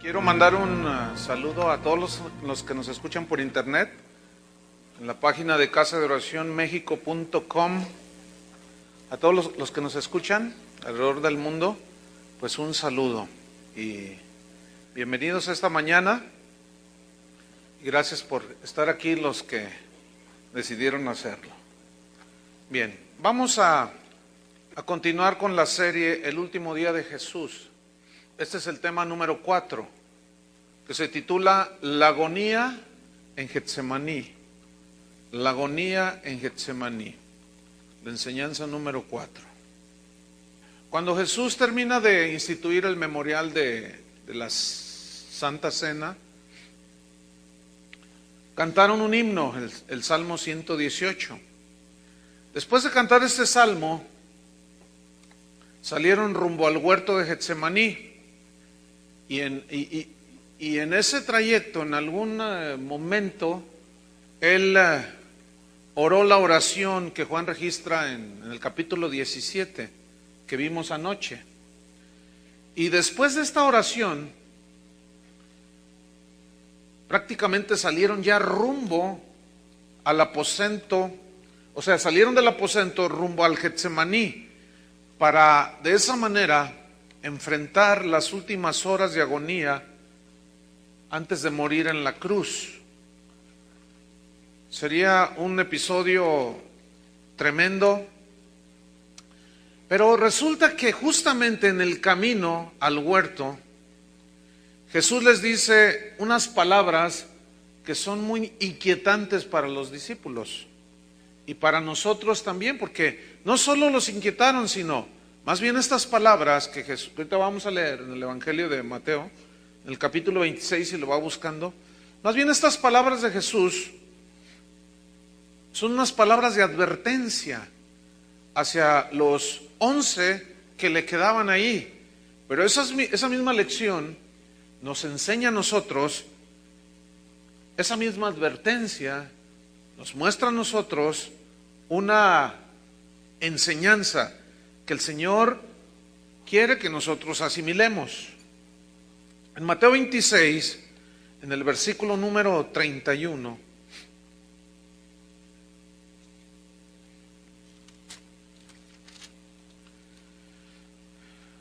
Quiero mandar un saludo a todos los que nos escuchan por internet, en la página de casadeoracionmexico.com. A todos los que nos escuchan alrededor del mundo, pues un saludo y bienvenidos a esta mañana. Y gracias por estar aquí los que decidieron hacerlo. Bien, vamos a continuar con la serie El último día de Jesús. Este es el tema número 4, que se titula La agonía en Getsemaní. La agonía en Getsemaní. La enseñanza número 4. Cuando Jesús termina de instituir el memorial de la Santa Cena, cantaron un himno, el Salmo 118. Después de cantar este salmo, salieron rumbo al huerto de Getsemaní. Y en ese trayecto, en algún momento, él oró la oración que Juan registra en el capítulo 17, que vimos anoche. Y después de esta oración, prácticamente salieron ya rumbo al aposento, o sea, salieron del aposento rumbo al Getsemaní, para de esa manera enfrentar las últimas horas de agonía antes de morir en la cruz. Sería un episodio tremendo, pero resulta que justamente en el camino al huerto, Jesús les dice unas palabras que son muy inquietantes para los discípulos y para nosotros también, porque no solo los inquietaron, sino más bien estas palabras que Jesús, ahorita vamos a leer en el Evangelio de Mateo, en el capítulo 26, si lo va buscando, más bien estas palabras de Jesús son unas palabras de advertencia hacia los 11 que le quedaban ahí. Pero esa misma lección nos enseña a nosotros, esa misma advertencia nos muestra a nosotros una enseñanza que el Señor quiere que nosotros asimilemos. En Mateo 26, en el versículo número 31,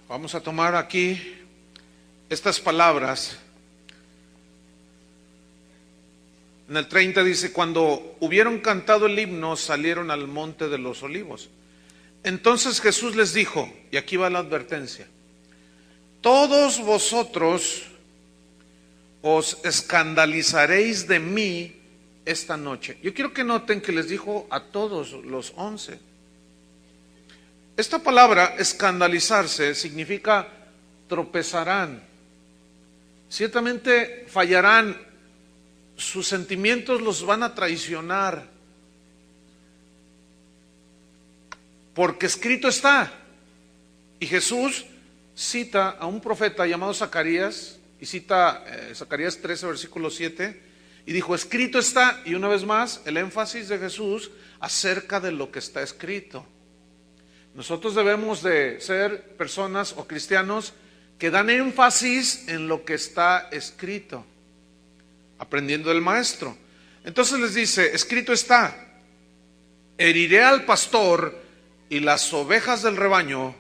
vamos a tomar aquí estas palabras. En el 30 dice: cuando hubieron cantado el himno, salieron al monte de los olivos. Entonces Jesús les dijo, y aquí va la advertencia: todos vosotros os escandalizaréis de mí esta noche. Yo quiero que noten que les dijo a todos los 11. Esta palabra escandalizarse significa tropezarán, ciertamente fallarán, sus sentimientos los van a traicionar, porque escrito está. Y Jesús cita a un profeta llamado Zacarías, y cita Zacarías 13, versículo 7, y dijo, escrito está, y una vez más, el énfasis de Jesús acerca de lo que está escrito. Nosotros debemos de ser personas o cristianos que dan énfasis en lo que está escrito, aprendiendo del maestro. Entonces les dice, escrito está, heriré al pastor y las ovejas del rebaño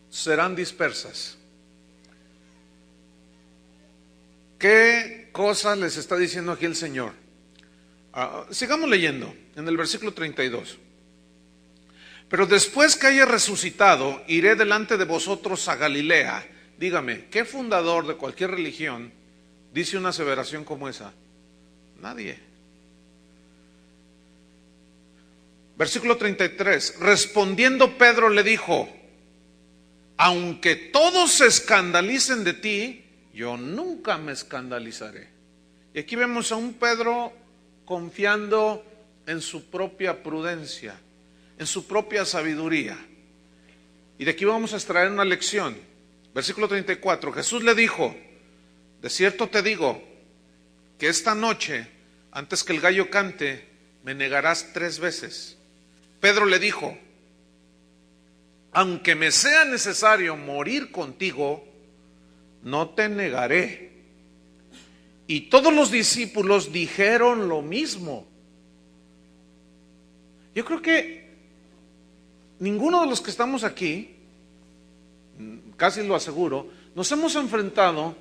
serán dispersas. ¿Qué cosas les está diciendo aquí el Señor? Sigamos leyendo en el versículo 32. Pero después que haya resucitado, iré delante de vosotros a Galilea. Dígame, ¿qué fundador de cualquier religión dice una aseveración como esa? Nadie. Versículo 33. Respondiendo Pedro le dijo, aunque todos se escandalicen de ti, yo nunca me escandalizaré. Y aquí vemos a un Pedro confiando en su propia prudencia, en su propia sabiduría. Y de aquí vamos a extraer una lección. Versículo 34. Jesús le dijo, de cierto te digo, que esta noche, antes que el gallo cante, me negarás 3 veces. Pedro le dijo, aunque me sea necesario morir contigo, no te negaré. Y todos los discípulos dijeron lo mismo. Yo creo que ninguno de los que estamos aquí, casi lo aseguro, nos hemos enfrentado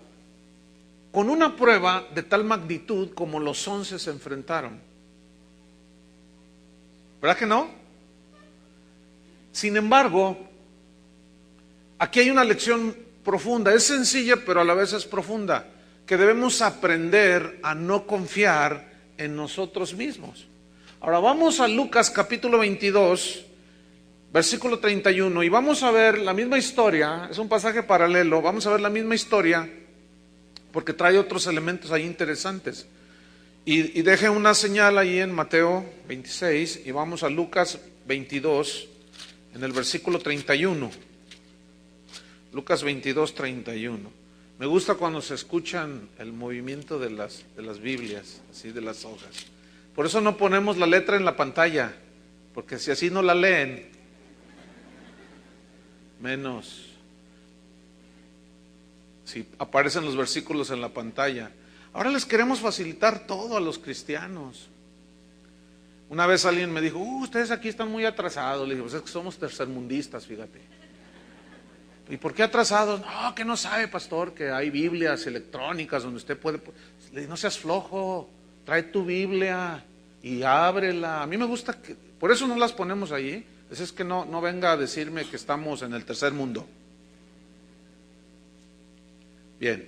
con una prueba de tal magnitud como los 11 se enfrentaron. ¿Verdad que no? Sin embargo, aquí hay una lección profunda. Es sencilla, pero a la vez es profunda, que debemos aprender a no confiar en nosotros mismos. Ahora vamos a Lucas capítulo 22, versículo 31, y vamos a ver la misma historia. Es un pasaje paralelo. Vamos a ver la misma historia porque trae otros elementos ahí interesantes. Y deje una señal ahí en Mateo 26 y vamos a Lucas 22 en el versículo 31. Lucas 22, 31. Me gusta cuando se escuchan el movimiento de las Biblias, así de las hojas. Por eso no ponemos la letra en la pantalla, porque si así no la leen, menos si aparecen los versículos en la pantalla. Ahora les queremos facilitar todo a los cristianos. Una vez alguien me dijo, ustedes aquí están muy atrasados. Le dije, pues es que somos tercermundistas, fíjate. ¿Y por qué atrasados? No, que no sabe, pastor, que hay Biblias electrónicas donde usted puede. Le dije, no seas flojo, trae tu Biblia y ábrela. A mí me gusta, por eso no las ponemos ahí. Es que no venga a decirme que estamos en el tercer mundo. Bien,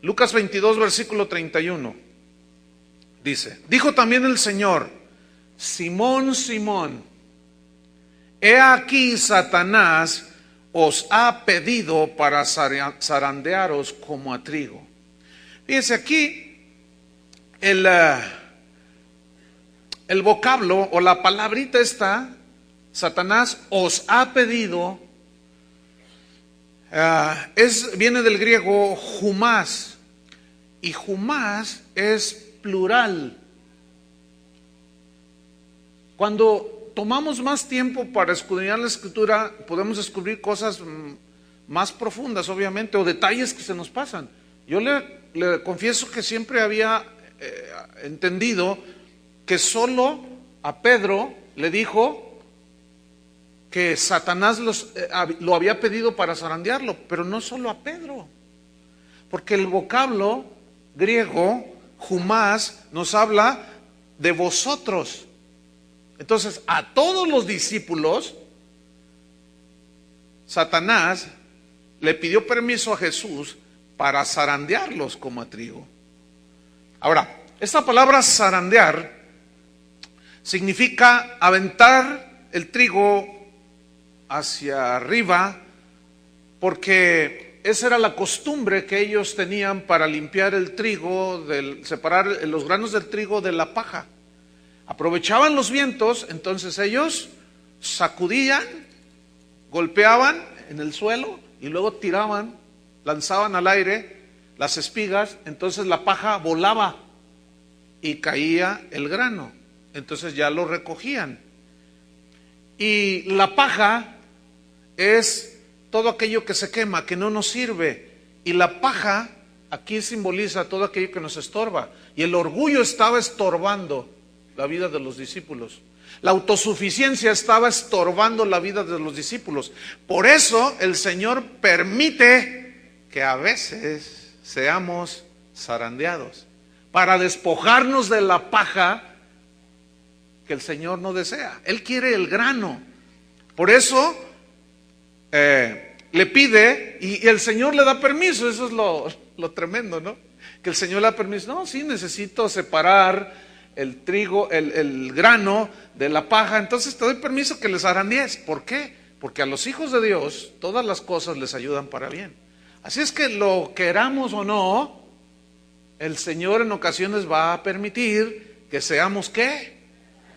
Lucas 22, versículo 31, dice, dijo también el Señor, Simón, Simón, he aquí Satanás os ha pedido para zarandearos como a trigo. Fíjense aquí, el vocablo o la palabrita esta, Satanás os ha pedido, viene del griego humás, y humás es plural. Cuando tomamos más tiempo para escudriñar la Escritura, podemos descubrir cosas más profundas, obviamente, o detalles que se nos pasan. Yo le confieso que siempre había entendido que solo a Pedro le dijo que Satanás lo había pedido para zarandearlo, pero no solo a Pedro, porque el vocablo griego, humás, nos habla de vosotros. Entonces, a todos los discípulos, Satanás le pidió permiso a Jesús para zarandearlos como a trigo. Ahora, esta palabra zarandear significa aventar el trigo hacia arriba, porque esa era la costumbre que ellos tenían para limpiar el trigo, separar los granos del trigo de la paja. Aprovechaban los vientos, entonces ellos sacudían, golpeaban en el suelo y luego tiraban, lanzaban al aire las espigas, entonces la paja volaba y caía el grano, entonces ya lo recogían. Y la paja es todo aquello que se quema, que no nos sirve, y la paja aquí simboliza todo aquello que nos estorba, y el orgullo estaba estorbando la vida de los discípulos. La autosuficiencia estaba estorbando la vida de los discípulos. Por eso el Señor permite que a veces seamos zarandeados, para despojarnos de la paja que el Señor no desea. Él quiere el grano. Por eso le pide y el Señor le da permiso. Eso es lo tremendo, ¿no? Que el Señor le da permiso. No, sí, necesito separar el trigo, el grano de la paja, entonces te doy permiso que les zarandees. ¿Por qué? Porque a los hijos de Dios todas las cosas les ayudan para bien. Así es que lo queramos o no, el Señor en ocasiones va a permitir que seamos ¿qué?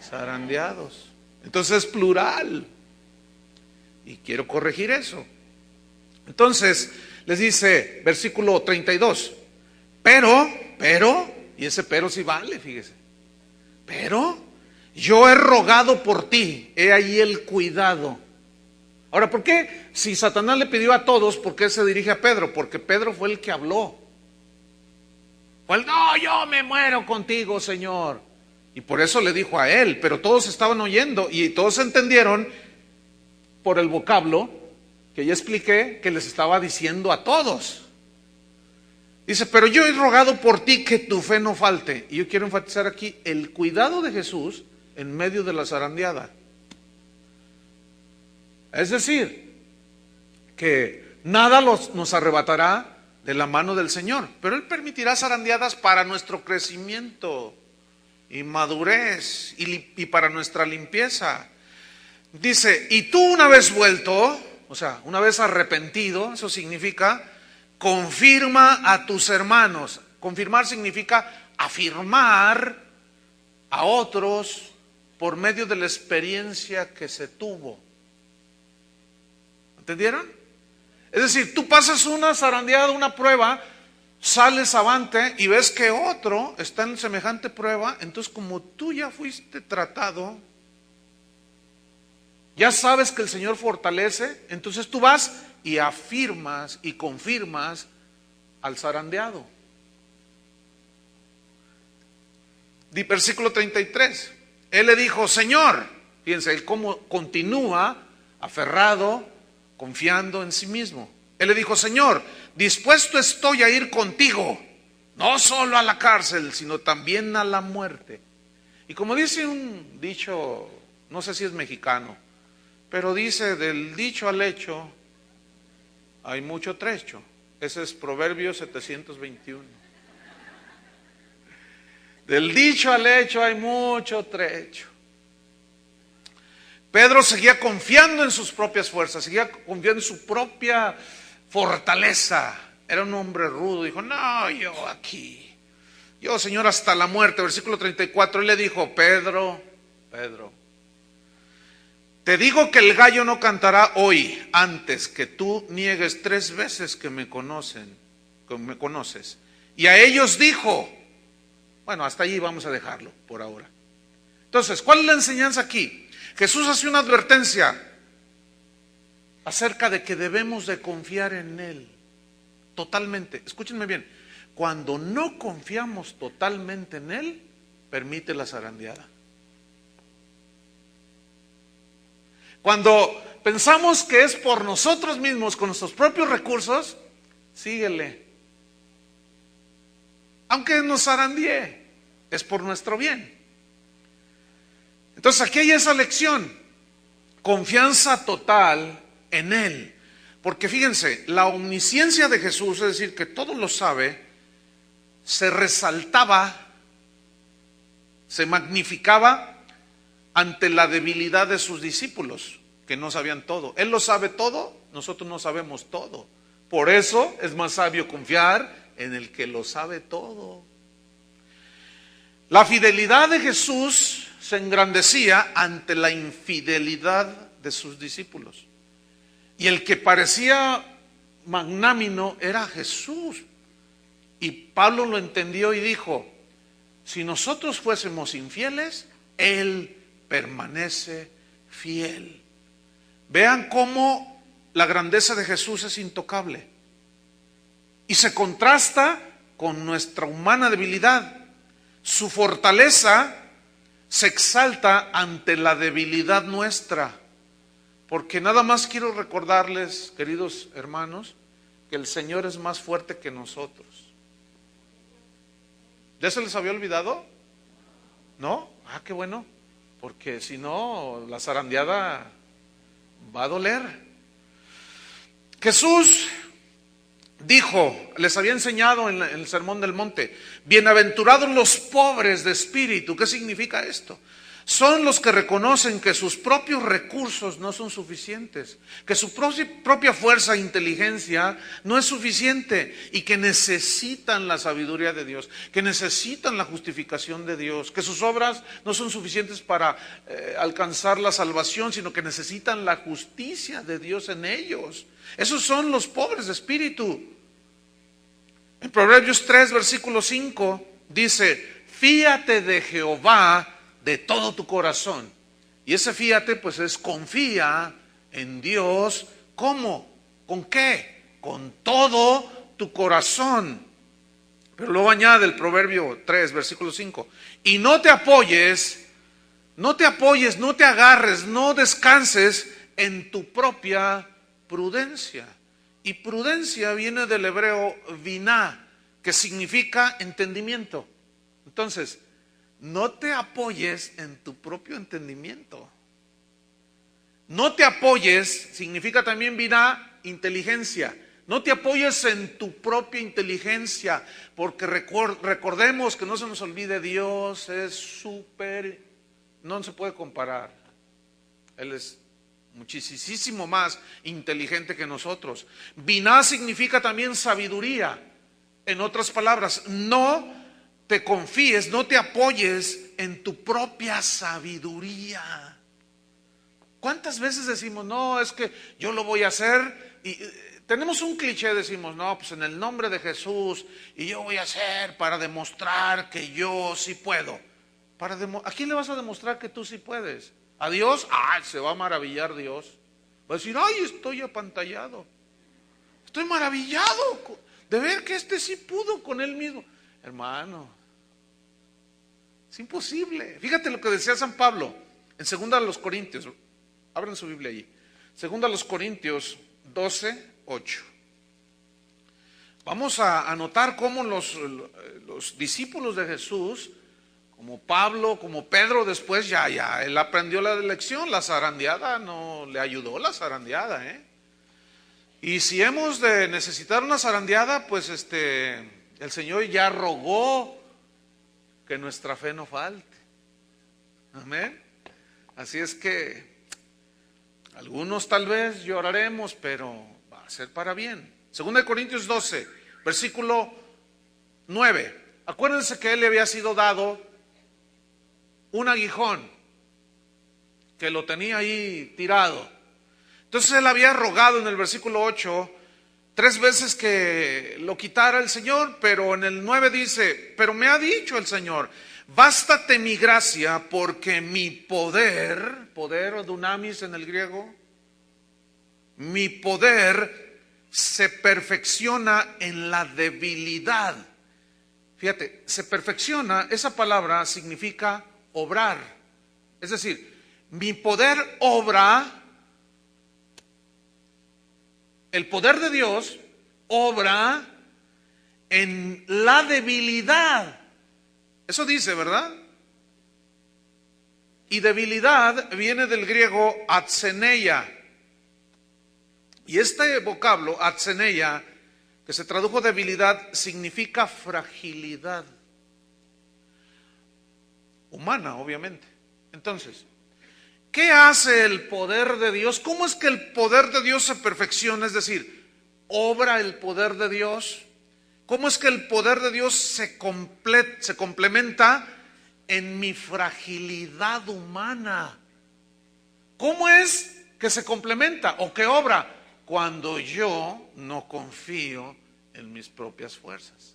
Zarandeados. Entonces es plural. Y quiero corregir eso. Entonces les dice, versículo 32, pero, y ese pero sí vale, fíjese. Pero yo he rogado por ti, he ahí el cuidado. Ahora, ¿por qué si Satanás le pidió a todos, por qué se dirige a Pedro? Porque Pedro fue el que habló. Fue el, no, yo me muero contigo, Señor. Y por eso le dijo a él, pero todos estaban oyendo y todos entendieron por el vocablo que ya expliqué que les estaba diciendo a todos. Dice, pero yo he rogado por ti que tu fe no falte. Y yo quiero enfatizar aquí el cuidado de Jesús en medio de la zarandeada. Es decir, que nada nos arrebatará de la mano del Señor, pero Él permitirá zarandeadas para nuestro crecimiento y madurez y para nuestra limpieza. Dice, y tú una vez vuelto, o sea, una vez arrepentido, eso significa confirma a tus hermanos. Confirmar significa afirmar a otros por medio de la experiencia que se tuvo. ¿Entendieron? Es decir, tú pasas una zarandeada, una prueba, sales avante y ves que otro está en semejante prueba, entonces como tú ya fuiste tratado, ya sabes que el Señor fortalece, entonces tú vas y afirmas y confirmas al zarandeado. Versículo 33. Él le dijo, Señor, fíjense, él cómo continúa aferrado, confiando en sí mismo. Él le dijo, Señor, dispuesto estoy a ir contigo, no solo a la cárcel, sino también a la muerte. Y como dice un dicho, no sé si es mexicano, pero dice, del dicho al hecho hay mucho trecho. Ese es Proverbios 721. Del dicho al hecho hay mucho trecho. Pedro seguía confiando en sus propias fuerzas, seguía confiando en su propia fortaleza. Era un hombre rudo, dijo, no, yo aquí, yo Señor hasta la muerte. Versículo 34, él le dijo, Pedro, te digo que el gallo no cantará hoy antes que tú niegues 3 veces que me conoces. Y a ellos dijo, bueno, hasta allí vamos a dejarlo por ahora. Entonces, ¿cuál es la enseñanza aquí? Jesús hace una advertencia acerca de que debemos de confiar en Él totalmente. Escúchenme bien, cuando no confiamos totalmente en Él, permite la zarandeada. Cuando pensamos que es por nosotros mismos, con nuestros propios recursos, síguele. Aunque nos zarandee, es por nuestro bien. Entonces aquí hay esa lección, confianza total en Él. Porque fíjense, la omnisciencia de Jesús, es decir, que todo lo sabe, se resaltaba, se magnificaba ante la debilidad de sus discípulos, que no sabían todo. Él lo sabe todo, nosotros no sabemos todo. Por eso es más sabio confiar en el que lo sabe todo. La fidelidad de Jesús se engrandecía ante la infidelidad de sus discípulos. Y el que parecía magnánimo era Jesús. Y Pablo lo entendió y dijo, si nosotros fuésemos infieles, Él permanece fiel. Vean cómo la grandeza de Jesús es intocable. Y se contrasta con nuestra humana debilidad. Su fortaleza se exalta ante la debilidad nuestra. Porque nada más quiero recordarles, queridos hermanos, que el Señor es más fuerte que nosotros. ¿Ya se les había olvidado? ¿No? Ah, qué bueno. Porque si no, la zarandeada va a doler. Jesús dijo, les había enseñado en el Sermón del Monte, bienaventurados los pobres de espíritu. ¿Qué significa esto? Son los que reconocen que sus propios recursos no son suficientes, que su propia fuerza e inteligencia no es suficiente y que necesitan la sabiduría de Dios, que necesitan la justificación de Dios, que sus obras no son suficientes para alcanzar la salvación, sino que necesitan la justicia de Dios en ellos. Esos son los pobres de espíritu. En Proverbios 3, versículo 5 dice, fíate de Jehová de todo tu corazón. Y ese fíate pues es confía en Dios. ¿Cómo? ¿Con qué? Con todo tu corazón. Pero luego añade el Proverbio 3, versículo 5. Y no te apoyes, no te agarres, no descanses en tu propia prudencia. Y prudencia viene del hebreo biná, que significa entendimiento. Entonces, no te apoyes en tu propio entendimiento. No te apoyes, significa también biná, inteligencia. No te apoyes en tu propia inteligencia, porque recordemos que no se nos olvide, Dios es súper, no se puede comparar. Él es muchísimo más inteligente que nosotros. Biná significa también sabiduría. En otras palabras, no te confíes, no te apoyes en tu propia sabiduría. ¿Cuántas veces decimos, no, es que yo lo voy a hacer? Y tenemos un cliché, decimos, no, pues en el nombre de Jesús, y yo voy a hacer para demostrar que yo sí puedo. ¿A quién le vas a demostrar que tú sí puedes? ¿A Dios? ¡Ay! Se va a maravillar Dios. Va a decir, ¡ay! Estoy apantallado. Estoy maravillado de ver que este sí pudo con él mismo. Hermano, es imposible. Fíjate lo que decía San Pablo en 2 a los Corintios. Abran su Biblia allí. 2 a los Corintios 12, 8. Vamos a notar cómo los discípulos de Jesús, como Pablo, como Pedro después, ya, él aprendió la lección. La zarandeada no le ayudó, la zarandeada, Y si hemos de necesitar una zarandeada, pues el Señor ya rogó que nuestra fe no falte. Amén. Así es que algunos tal vez lloraremos, pero va a ser para bien. 2 Corintios 12, versículo 9. Acuérdense que él le había sido dado un aguijón, que lo tenía ahí tirado. Entonces él había rogado en el versículo 8 3 veces que lo quitara el Señor, pero en el 9 dice, pero me ha dicho el Señor, bástate mi gracia, porque mi poder dunamis en el griego, mi poder se perfecciona en la debilidad. Fíjate, se perfecciona, esa palabra significa obrar. Es decir, mi poder obra. El poder de Dios obra en la debilidad. Eso dice, ¿verdad? Y debilidad viene del griego atseneia. Y este vocablo, atseneia, que se tradujo debilidad, significa fragilidad humana, obviamente. Entonces, ¿qué hace el poder de Dios? ¿Cómo es que el poder de Dios se perfecciona? Es decir, ¿obra el poder de Dios? ¿Cómo es que el poder de Dios se complementa en mi fragilidad humana? ¿Cómo es que se complementa o que obra? Cuando yo no confío en mis propias fuerzas.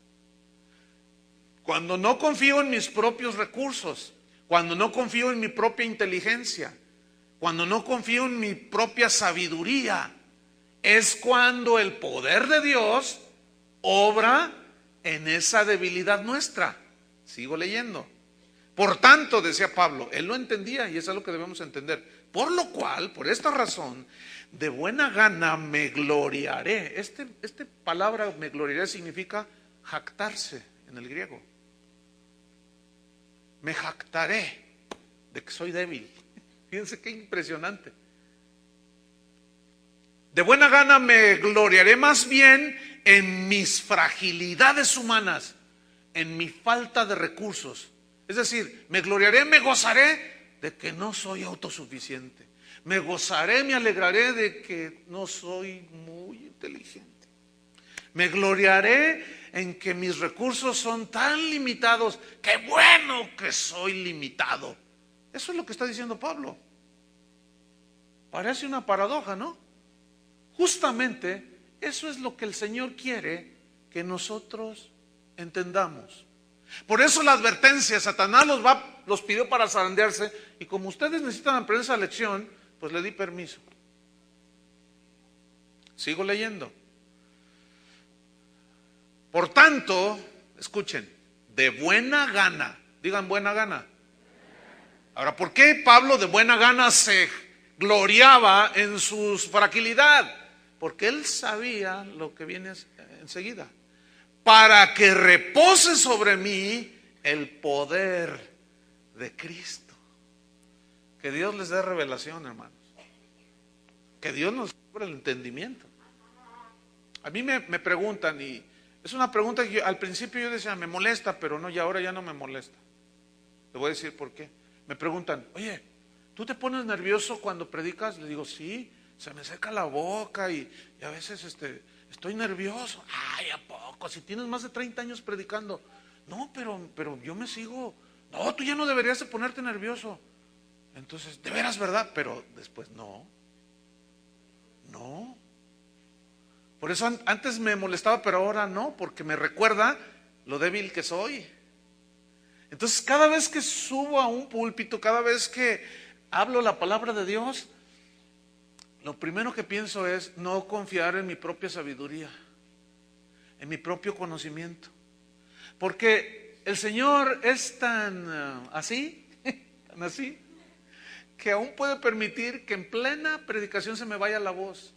Cuando no confío en mis propios recursos. Cuando no confío en mi propia inteligencia. Cuando no confío en mi propia sabiduría, es cuando el poder de Dios obra en esa debilidad nuestra. Sigo leyendo. Por tanto, decía Pablo, él lo entendía y eso es lo que debemos entender. Por lo cual, por esta razón, de buena gana me gloriaré. Esta palabra me gloriaré significa jactarse en el griego. Me jactaré de que soy débil. Fíjense qué impresionante. De buena gana me gloriaré más bien en mis fragilidades humanas, en mi falta de recursos. Es decir, me gloriaré, me gozaré de que no soy autosuficiente. Me gozaré, me alegraré de que no soy muy inteligente. Me gloriaré en que mis recursos son tan limitados. ¡Qué bueno que soy limitado! Eso es lo que está diciendo Pablo. Parece una paradoja, ¿no? Justamente eso es lo que el Señor quiere que nosotros entendamos. Por eso la advertencia, Satanás los pidió para zarandearse, y como ustedes necesitan aprender esa lección, pues le di permiso. Sigo leyendo. Por tanto, escuchen, de buena gana, digan buena gana. Ahora, ¿por qué Pablo de buena gana se gloriaba en su fragilidad? Porque él sabía lo que viene enseguida. Para que repose sobre mí el poder de Cristo. Que Dios les dé revelación, hermanos. Que Dios nos abra el entendimiento. A mí me preguntan, y es una pregunta que al principio yo decía, me molesta, pero no, y ahora ya no me molesta. Le voy a decir por qué. Me preguntan, oye, ¿tú te pones nervioso cuando predicas? Le digo, sí, se me seca la boca y a veces estoy nervioso. Ay, ¿a poco? Si tienes más de 30 años predicando. No, pero yo me sigo. No, tú ya no deberías de ponerte nervioso. Entonces, de veras, ¿verdad? Pero después, no. Por eso antes me molestaba, pero ahora no, porque me recuerda lo débil que soy. Entonces, cada vez que subo a un púlpito, cada vez que hablo la palabra de Dios, lo primero que pienso es no confiar en mi propia sabiduría, en mi propio conocimiento. Porque el Señor es tan así, que aún puede permitir que en plena predicación se me vaya la voz.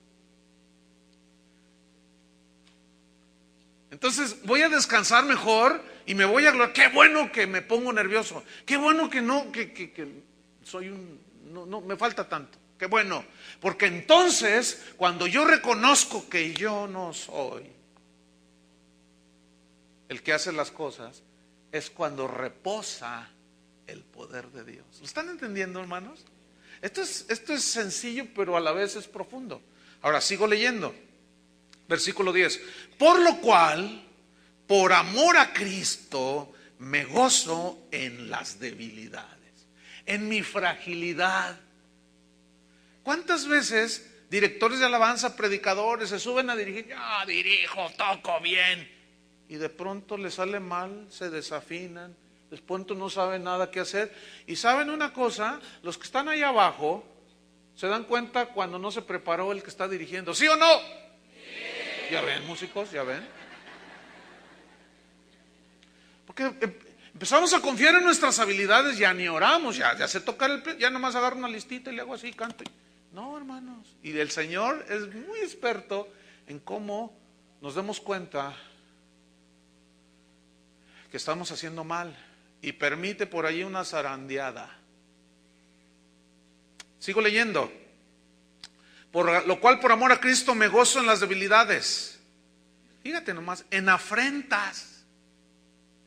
Entonces voy a descansar mejor y me voy a gloriar. Qué bueno que me pongo nervioso. Qué bueno que no, que soy no me falta tanto. Qué bueno. Porque entonces, cuando yo reconozco que yo no soy el que hace las cosas, es cuando reposa el poder de Dios. ¿Lo están entendiendo, hermanos? Esto es sencillo, pero a la vez es profundo. Ahora sigo leyendo. Versículo 10. Por lo cual, por amor a Cristo, me gozo en las debilidades, en mi fragilidad. ¿Cuántas veces directores de alabanza, predicadores, se suben a dirigir? Yo dirijo, toco bien. Y de pronto les sale mal, se desafinan, de pronto no saben nada qué hacer. Y saben una cosa, los que están ahí abajo se dan cuenta cuando no se preparó el que está dirigiendo. ¿Sí o no? Ya ven, músicos, ya ven. Porque empezamos a confiar en nuestras habilidades, ya ni oramos, ya sé tocar ya nomás agarro una listita y le hago así, canto. No, hermanos. Y el Señor es muy experto en cómo nos demos cuenta que estamos haciendo mal y permite por ahí una zarandeada. Sigo leyendo. Por lo cual, por amor a Cristo, me gozo en las debilidades. Fíjate nomás, en afrentas.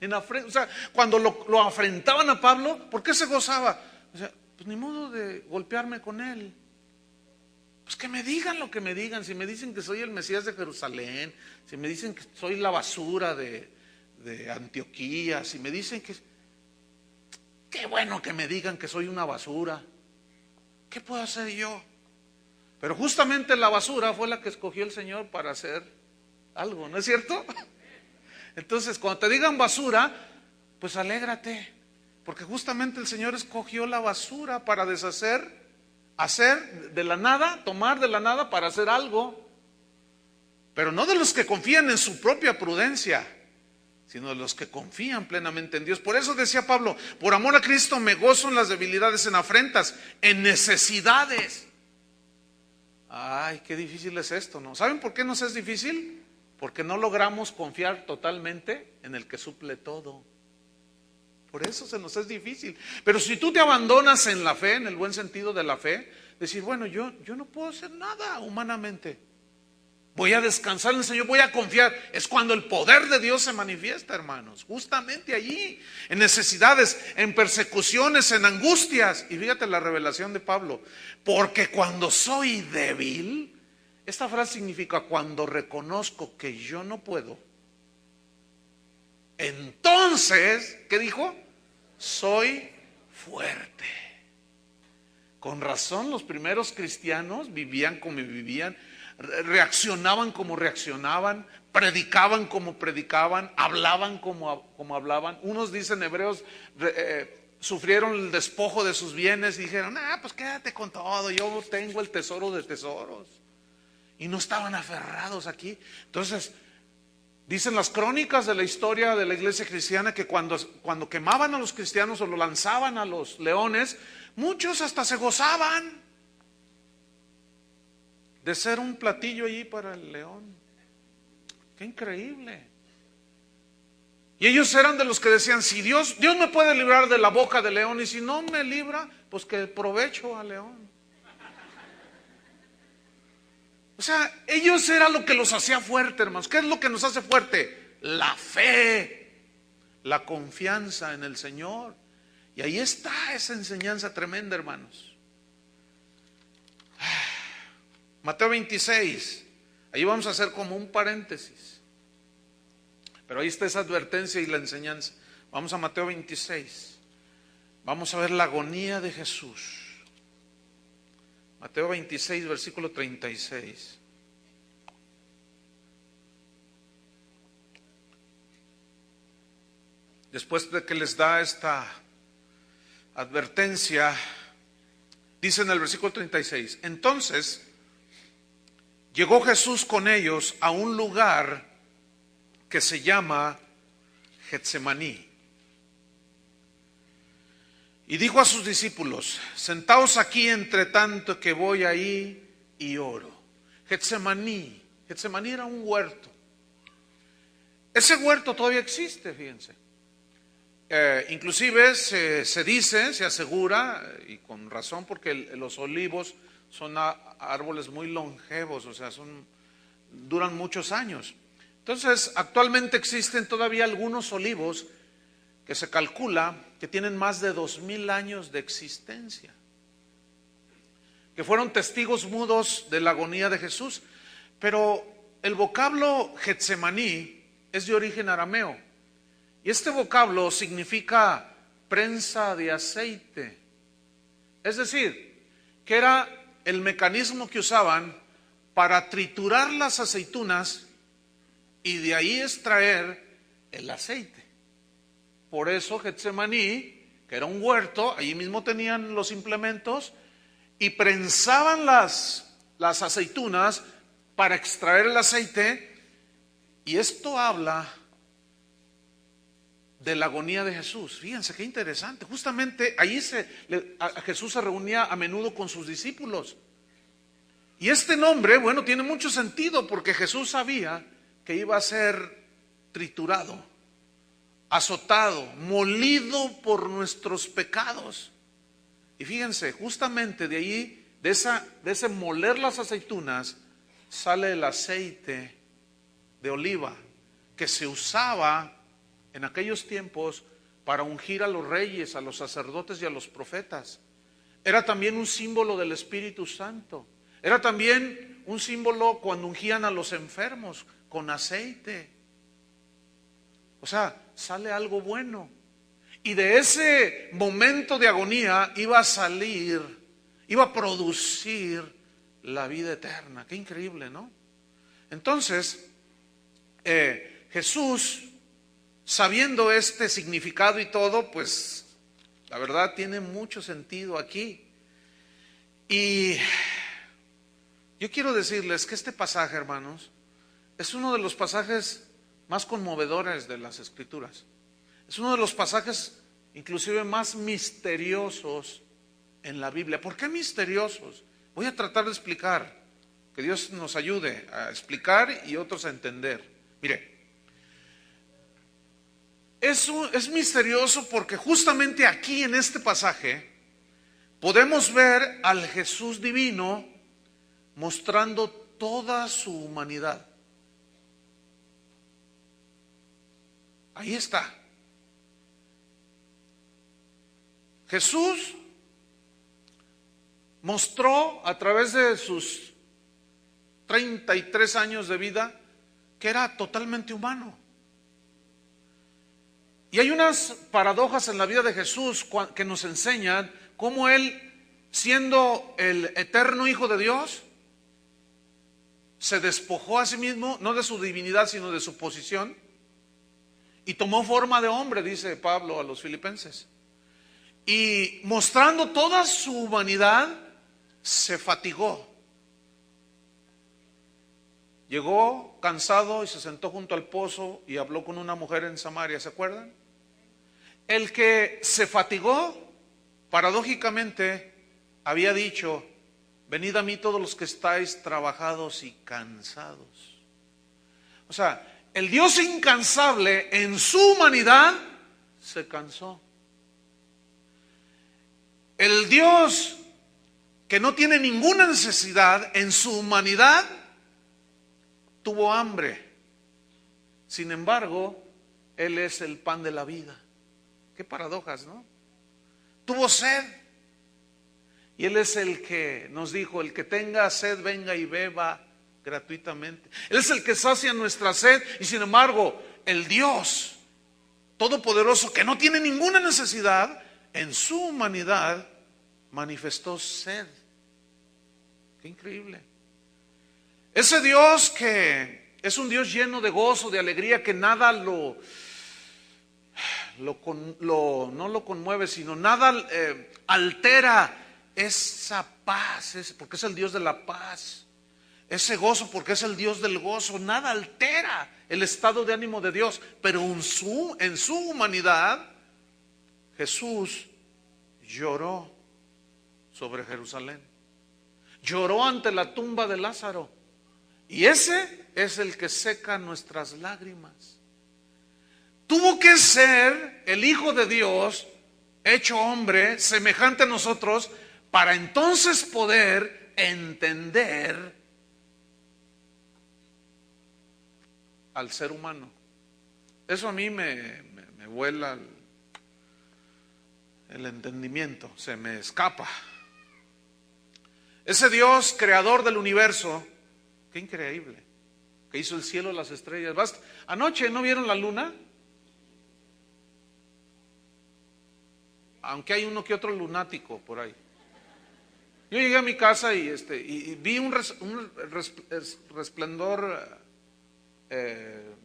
O sea, cuando lo afrentaban a Pablo, ¿por qué se gozaba? O sea, pues ni modo de golpearme con él. Pues que me digan lo que me digan. Si me dicen que soy el Mesías de Jerusalén, si me dicen que soy la basura de Antioquía, si me dicen que... Qué bueno que me digan que soy una basura. ¿Qué puedo hacer yo? Pero justamente la basura fue la que escogió el Señor para hacer algo, ¿no es cierto? Entonces, cuando te digan basura, pues alégrate, porque justamente el Señor escogió la basura para hacer de la nada, tomar de la nada para hacer algo. Pero no de los que confían en su propia prudencia, sino de los que confían plenamente en Dios. Por eso decía Pablo, por amor a Cristo me gozo en las debilidades, en afrentas, en necesidades. Ay, qué difícil es esto, ¿no? ¿Saben por qué nos es difícil? Porque no logramos confiar totalmente en el que suple todo. Por eso se nos es difícil. Pero si tú te abandonas en la fe, en el buen sentido de la fe, decir, bueno, yo no puedo hacer nada humanamente. Voy a descansar en el Señor, voy a confiar. Es cuando el poder de Dios se manifiesta, hermanos. Justamente allí, en necesidades, en persecuciones, en angustias. Y fíjate la revelación de Pablo. Porque cuando soy débil, esta frase significa cuando reconozco que yo no puedo. Entonces, ¿qué dijo? Soy fuerte. Con razón los primeros cristianos vivían como vivían, reaccionaban como reaccionaban, predicaban como predicaban, hablaban como hablaban. Unos dicen hebreos, sufrieron el despojo de sus bienes y dijeron, pues quédate con todo, yo tengo el tesoro de tesoros. y no estaban aferrados aquí. Entonces, dicen las crónicas de la historia de la iglesia cristiana que cuando quemaban a los cristianos o lo lanzaban a los leones, muchos hasta se gozaban de ser un platillo allí para el león. ¡Qué increíble! Y ellos eran de los que decían, si Dios me puede librar de la boca del león, y si no me libra, pues que provecho al león. O sea, ellos era lo que los hacía fuerte, hermanos. ¿Qué es lo que nos hace fuerte? La fe, la confianza en el Señor. Y ahí está esa enseñanza tremenda, hermanos. Mateo 26, ahí vamos a hacer como un paréntesis, pero ahí está esa advertencia y la enseñanza. Vamos a Mateo 26, vamos a ver la agonía de Jesús. Mateo 26, versículo 36. Después de que les da esta advertencia, dice en el versículo 36, entonces llegó Jesús con ellos a un lugar que se llama Getsemaní. Y dijo a sus discípulos, sentaos aquí entre tanto que voy ahí y oro. Getsemaní era un huerto. Ese huerto todavía existe, fíjense. Inclusive se dice, se asegura, y con razón, porque los olivos son árboles muy longevos, o sea, duran muchos años. Entonces, actualmente existen todavía algunos olivos que se calcula que tienen más de 2000 años de existencia, que fueron testigos mudos de la agonía de Jesús. Pero el vocablo Getsemaní es de origen arameo, y este vocablo significa prensa de aceite. Es decir, que era el mecanismo que usaban para triturar las aceitunas y de ahí extraer el aceite. Por eso Getsemaní, que era un huerto, allí mismo tenían los implementos y prensaban las aceitunas para extraer el aceite. Y esto habla de la agonía de Jesús. Fíjense qué interesante. Justamente ahí Jesús se reunía a menudo con sus discípulos. Y este nombre, bueno, tiene mucho sentido porque Jesús sabía que iba a ser triturado, azotado, molido por nuestros pecados. Y fíjense, justamente de ahí, de ese moler las aceitunas, sale el aceite de oliva que se usaba en aquellos tiempos para ungir a los reyes, a los sacerdotes y a los profetas. Era también un símbolo del Espíritu Santo. Era también un símbolo cuando ungían a los enfermos con aceite. O sea, sale algo bueno. Y de ese momento de agonía iba a producir la vida eterna. Qué increíble, ¿no? Entonces, Jesús, sabiendo este significado y todo, pues la verdad tiene mucho sentido aquí. Y yo quiero decirles que este pasaje, hermanos, es uno de los pasajes más conmovedores de las Escrituras. Es uno de los pasajes inclusive más misteriosos en la Biblia. ¿Por qué misteriosos? Voy a tratar de explicar, que Dios nos ayude a explicar y otros a entender. Mire, es misterioso porque justamente aquí en este pasaje podemos ver al Jesús divino mostrando toda su humanidad. Ahí está. Jesús mostró a través de sus 33 años de vida que era totalmente humano. Y hay unas paradojas en la vida de Jesús que nos enseñan cómo Él, siendo el eterno Hijo de Dios, se despojó a sí mismo, no de su divinidad, sino de su posición, y tomó forma de hombre, dice Pablo a los filipenses. Y mostrando toda su humanidad, se fatigó. llegó cansado y se sentó junto al pozo y habló con una mujer en Samaria, ¿se acuerdan? El que se fatigó, paradójicamente, había dicho: venid a mí todos los que estáis trabajados y cansados. O sea, el Dios incansable en su humanidad se cansó. El Dios que no tiene ninguna necesidad en su humanidad tuvo hambre. Sin embargo, Él es el pan de la vida. Qué paradojas, ¿no? Tuvo sed. Y Él es el que nos dijo: el que tenga sed venga y beba gratuitamente. Él es el que sacia nuestra sed. Y sin embargo, el Dios Todopoderoso, que no tiene ninguna necesidad, en su humanidad manifestó sed. Qué increíble. Ese Dios que es un Dios lleno de gozo, de alegría, que nada no lo conmueve, sino nada altera esa paz, porque es el Dios de la paz. Ese gozo, porque es el Dios del gozo. Nada altera el estado de ánimo de Dios. Pero en su humanidad, Jesús lloró sobre Jerusalén. Lloró ante la tumba de Lázaro. Y ese es el que seca nuestras lágrimas. Tuvo que ser el Hijo de Dios, hecho hombre, semejante a nosotros, para entonces poder entender al ser humano. Eso a mí me vuela el entendimiento, se me escapa. Ese Dios creador del universo, qué increíble, que hizo el cielo, las estrellas. Anoche, ¿no vieron la luna? Aunque hay uno que otro lunático por ahí. Yo llegué a mi casa y vi un resplandor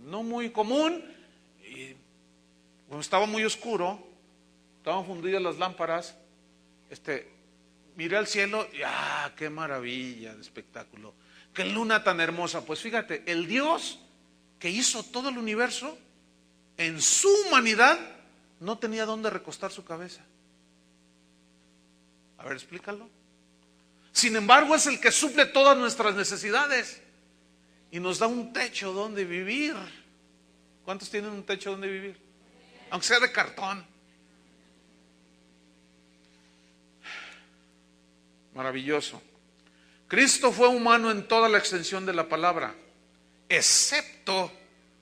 no muy común, y como estaba muy oscuro, estaban fundidas las lámparas, miré al cielo y qué maravilla de espectáculo, qué luna tan hermosa. Pues fíjate, el Dios que hizo todo el universo, en su humanidad no tenía dónde recostar su cabeza. A ver, explícalo. Sin embargo, es el que suple todas nuestras necesidades y nos da un techo donde vivir. ¿Cuántos tienen un techo donde vivir? Aunque sea de cartón. Maravilloso. Cristo fue humano en toda la extensión de la palabra, excepto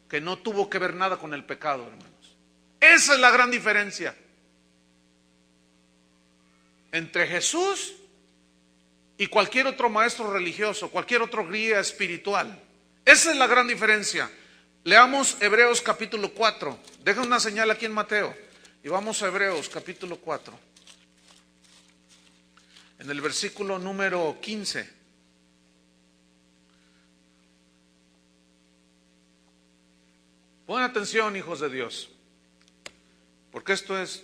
que no tuvo que ver nada con el pecado, hermanos. Esa es la gran diferencia entre Jesús y cualquier otro maestro religioso, cualquier otro guía espiritual. Esa es la gran diferencia. Leamos Hebreos capítulo 4. Deja una señal aquí en Mateo y vamos a Hebreos capítulo 4. En el versículo número 15. Pongan atención, hijos de Dios, porque esto es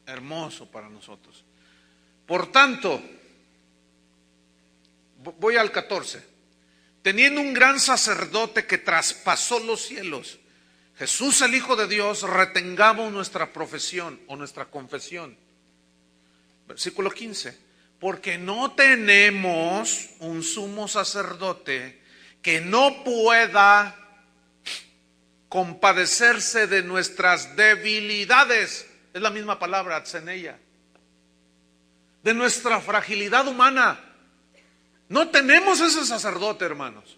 hermoso para nosotros. Por tanto, voy al 14. Teniendo un gran sacerdote que traspasó los cielos, Jesús el Hijo de Dios, retengamos nuestra profesión o nuestra confesión. Versículo 15. Porque no tenemos un sumo sacerdote que no pueda compadecerse de nuestras debilidades. Es la misma palabra, atseneia. De nuestra fragilidad humana. No tenemos ese sacerdote, hermanos.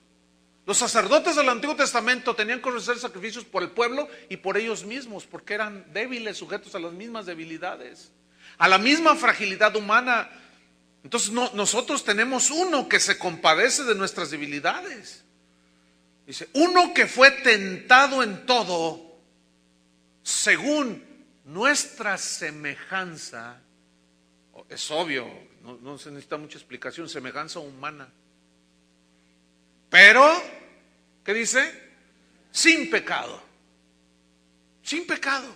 Los sacerdotes del Antiguo Testamento tenían que ofrecer sacrificios por el pueblo y por ellos mismos, porque eran débiles, sujetos a las mismas debilidades, a la misma fragilidad humana. Entonces nosotros tenemos uno que se compadece de nuestras debilidades. Dice, uno que fue tentado en todo, según nuestra semejanza. Es obvio, no se necesita mucha explicación, semejanza humana. Pero, ¿qué dice? Sin pecado. Sin pecado.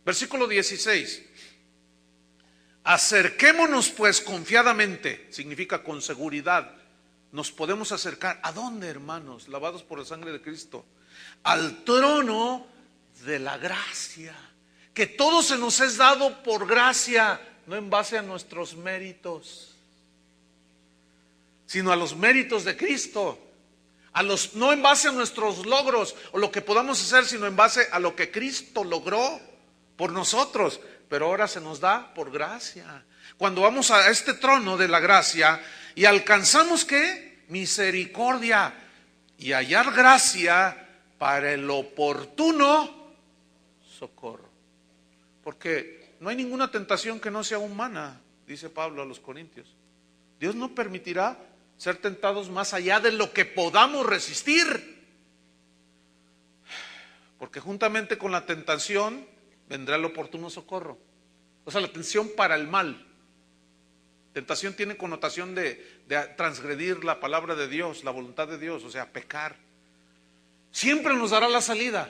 Versículo 16. Acerquémonos pues confiadamente, significa con seguridad. nos podemos acercar. ¿A dónde, hermanos? Lavados por la sangre de Cristo. Al trono de la gracia. Que todo se nos es dado por gracia, no en base a nuestros méritos, sino a los méritos de Cristo. No en base a nuestros logros o lo que podamos hacer, sino en base a lo que Cristo logró por nosotros. Pero ahora se nos da por gracia. Cuando vamos a este trono de la gracia y alcanzamos ¿qué? Misericordia y hallar gracia para el oportuno socorro. Porque no hay ninguna tentación que no sea humana, dice Pablo a los Corintios. Dios no permitirá ser tentados más allá de lo que podamos resistir. Porque juntamente con la tentación vendrá el oportuno socorro. O sea, la tentación para el mal. Tentación tiene connotación de transgredir la palabra de Dios, la voluntad de Dios, o sea, pecar. Siempre nos dará la salida.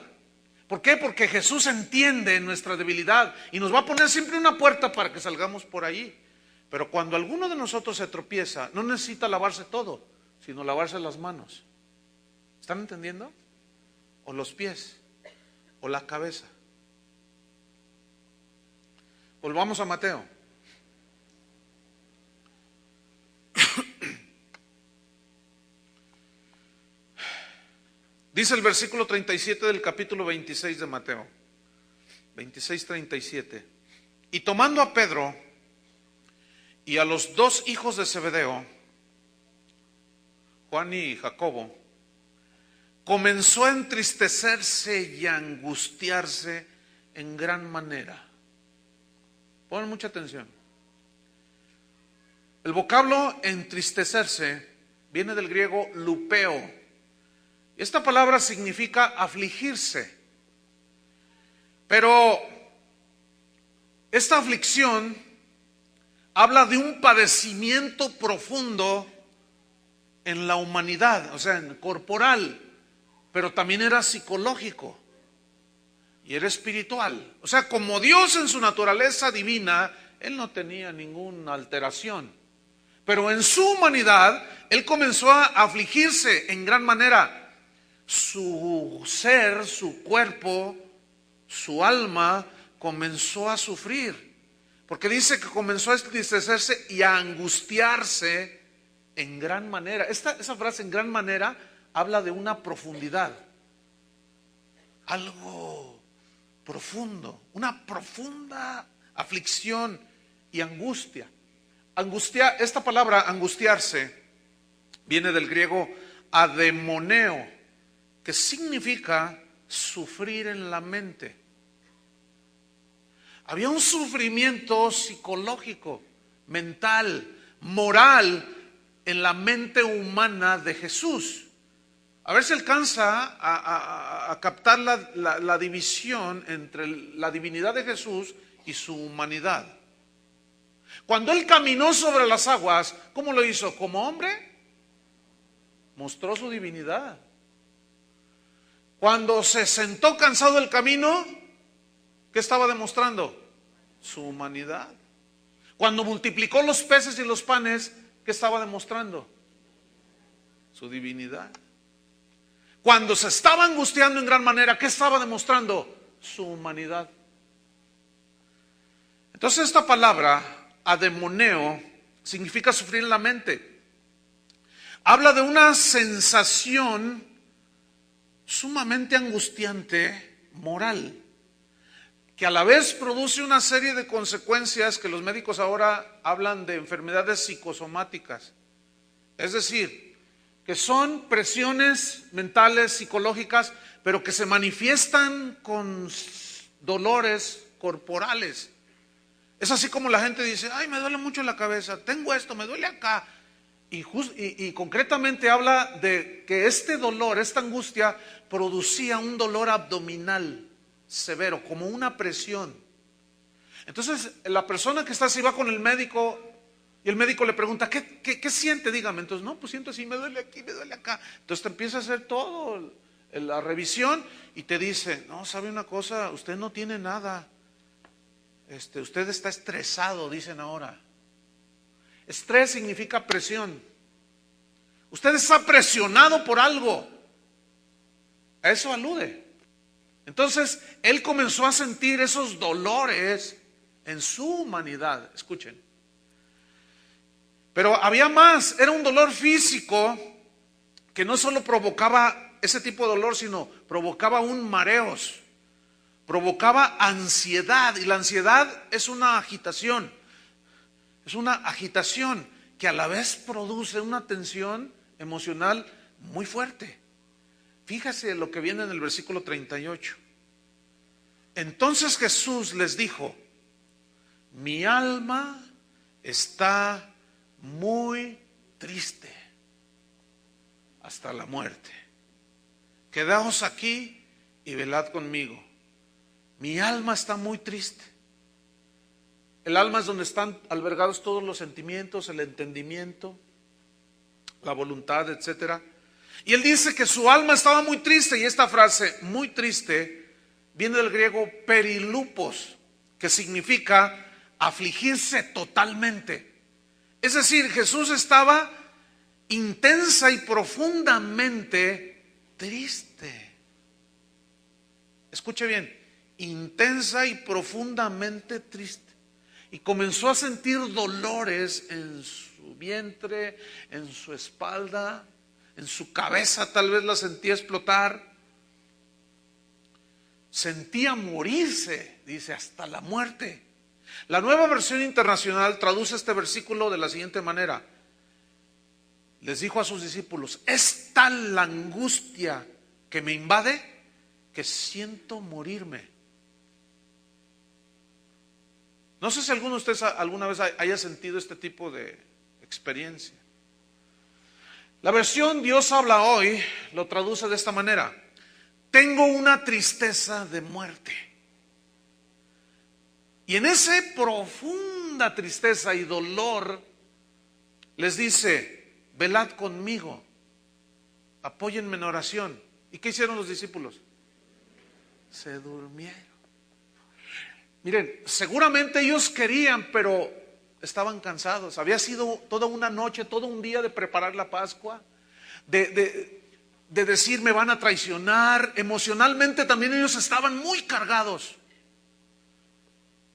¿Por qué? Porque Jesús entiende nuestra debilidad y nos va a poner siempre una puerta para que salgamos por ahí. Pero cuando alguno de nosotros se tropieza, no necesita lavarse todo, sino lavarse las manos. ¿Están entendiendo? O los pies, o la cabeza. Volvamos a Mateo. Dice el versículo 37 del capítulo 26 de Mateo. 26:37. Y tomando a Pedro y a los dos hijos de Zebedeo, Juan y Jacobo, comenzó a entristecerse y a angustiarse en gran manera. Ponen mucha atención. El vocablo entristecerse viene del griego lupeo. Esta palabra significa afligirse. Pero esta aflicción habla de un padecimiento profundo en la humanidad, o sea, corporal, pero también era psicológico y era espiritual. O sea, como Dios en su naturaleza divina, Él no tenía ninguna alteración. Pero en su humanidad, Él comenzó a afligirse en gran manera. Su ser, su cuerpo, su alma comenzó a sufrir. Porque dice que comenzó a entristecerse y a angustiarse en gran manera. Esa frase en gran manera habla de una profundidad. Algo profundo, una profunda aflicción y angustia. Esta palabra angustiarse viene del griego ademoneo, que significa sufrir en la mente. Había un sufrimiento psicológico, mental, moral en la mente humana de Jesús. A ver si alcanza a captar la división entre la divinidad de Jesús y su humanidad. Cuando Él caminó sobre las aguas, ¿cómo lo hizo? ¿Como hombre? Mostró su divinidad. Cuando se sentó cansado del camino, ¿qué estaba demostrando? Su humanidad. Cuando multiplicó los peces y los panes, ¿qué estaba demostrando? Su divinidad. Cuando se estaba angustiando en gran manera, ¿qué estaba demostrando? Su humanidad. Entonces esta palabra, ademoneo, significa sufrir en la mente. Habla de una sensación sumamente angustiante, moral, que a la vez produce una serie de consecuencias que los médicos ahora hablan de enfermedades psicosomáticas. Es decir, que son presiones mentales, psicológicas, pero que se manifiestan con dolores corporales. Es así como la gente dice, ay, me duele mucho la cabeza, tengo esto, me duele acá. Y concretamente habla de que este dolor, esta angustia, producía un dolor abdominal severo, como una presión. Entonces la persona que está así va con el médico y el médico le pregunta, ¿qué siente? Dígame. Entonces, no, pues siento así, me duele aquí, me duele acá. Entonces te empieza a hacer todo la revisión y te dice, no, ¿sabe una cosa? Usted no tiene nada. Usted está estresado, dicen ahora. Estrés significa presión. Usted está presionado por algo. A eso alude. Entonces, él comenzó a sentir esos dolores en su humanidad. Escuchen. Pero había más, era un dolor físico que no solo provocaba ese tipo de dolor, sino provocaba un mareos, provocaba ansiedad. Y la ansiedad es una agitación que a la vez produce una tensión emocional muy fuerte. Fíjese lo que viene en el versículo 38. Entonces Jesús les dijo: mi alma está muy triste hasta la muerte. Quedaos aquí y velad conmigo. Mi alma está muy triste. El alma es donde están albergados todos los sentimientos, el entendimiento, la voluntad, etcétera. Y él dice que su alma estaba muy triste, y esta frase, muy triste, viene del griego perilupos, que significa afligirse totalmente. Es decir, Jesús estaba intensa y profundamente triste. Escuche bien, intensa y profundamente triste. Y comenzó a sentir dolores en su vientre, en su espalda, en su cabeza, tal vez la sentía explotar. Sentía morirse, dice, hasta la muerte. La Nueva Versión Internacional traduce este versículo de la siguiente manera. Les dijo a sus discípulos: es tal la angustia que me invade que siento morirme. No sé si alguno de ustedes alguna vez haya sentido este tipo de experiencia. La versión Dios habla hoy lo traduce de esta manera: tengo una tristeza de muerte. Y en esa profunda tristeza y dolor les dice: velad conmigo, apóyenme en oración. ¿Y qué hicieron los discípulos? Se durmieron. Miren, seguramente ellos querían, pero estaban cansados. Había sido toda una noche, todo un día de preparar la Pascua, de decir me van a traicionar. Emocionalmente también ellos estaban muy cargados.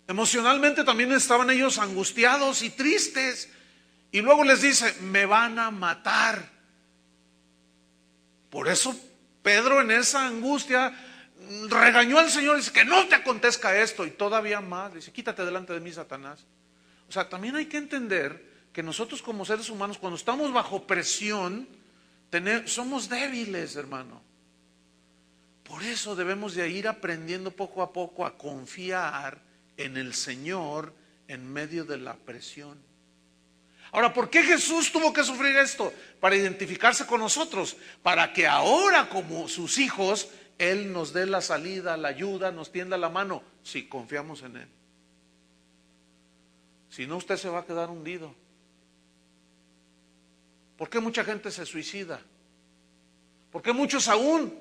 Emocionalmente también estaban ellos angustiados y tristes. Y luego les dice: me van a matar. Por eso Pedro, en esa angustia, regañó al Señor y dice: que no te acontezca esto. Y todavía más, dice: quítate delante de mí, Satanás. O sea, también hay que entender que nosotros como seres humanos, cuando estamos bajo presión, somos débiles, hermano. Por eso debemos de ir aprendiendo poco a poco a confiar en el Señor en medio de la presión. Ahora, ¿por qué Jesús tuvo que sufrir esto? Para identificarse con nosotros, para que ahora, como sus hijos, Él nos dé la salida, la ayuda, nos tienda la mano, si confiamos en Él. Si no, usted se va a quedar hundido. ¿Por qué mucha gente se suicida? ¿Por qué muchos, aún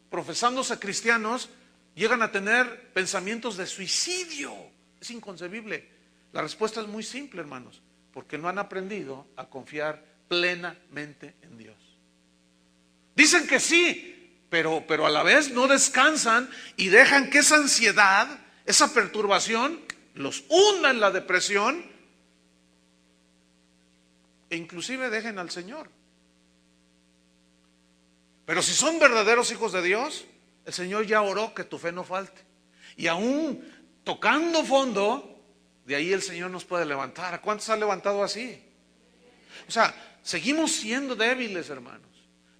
profesándose cristianos, llegan a tener pensamientos de suicidio? Es inconcebible. La respuesta es muy simple, hermanos: porque no han aprendido a confiar plenamente en Dios. Dicen que sí, pero a la vez no descansan y dejan que esa ansiedad, esa perturbación, los hunda en la depresión e inclusive dejen al Señor. Pero si son verdaderos hijos de Dios, el Señor ya oró que tu fe no falte. Y aún tocando fondo, de ahí el Señor nos puede levantar. ¿A cuántos ha levantado así? O sea, seguimos siendo débiles, hermanos.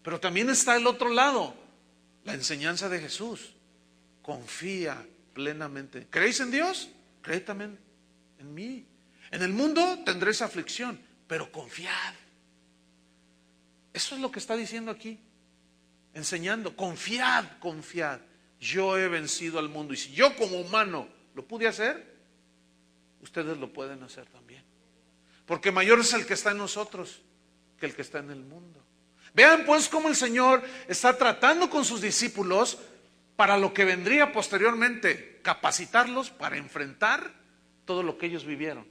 Pero también está el otro lado, la enseñanza de Jesús. Confía plenamente. ¿Creéis en Dios? Creed también en mí. En el mundo tendréis aflicción, pero confiad. Eso es lo que está diciendo aquí. Enseñando, confiad. Yo he vencido al mundo. Y si yo como humano lo pude hacer, ustedes lo pueden hacer también. Porque mayor es el que está en nosotros que el que está en el mundo. Vean pues cómo el Señor está tratando con sus discípulos para lo que vendría posteriormente, capacitarlos para enfrentar todo lo que ellos vivieron.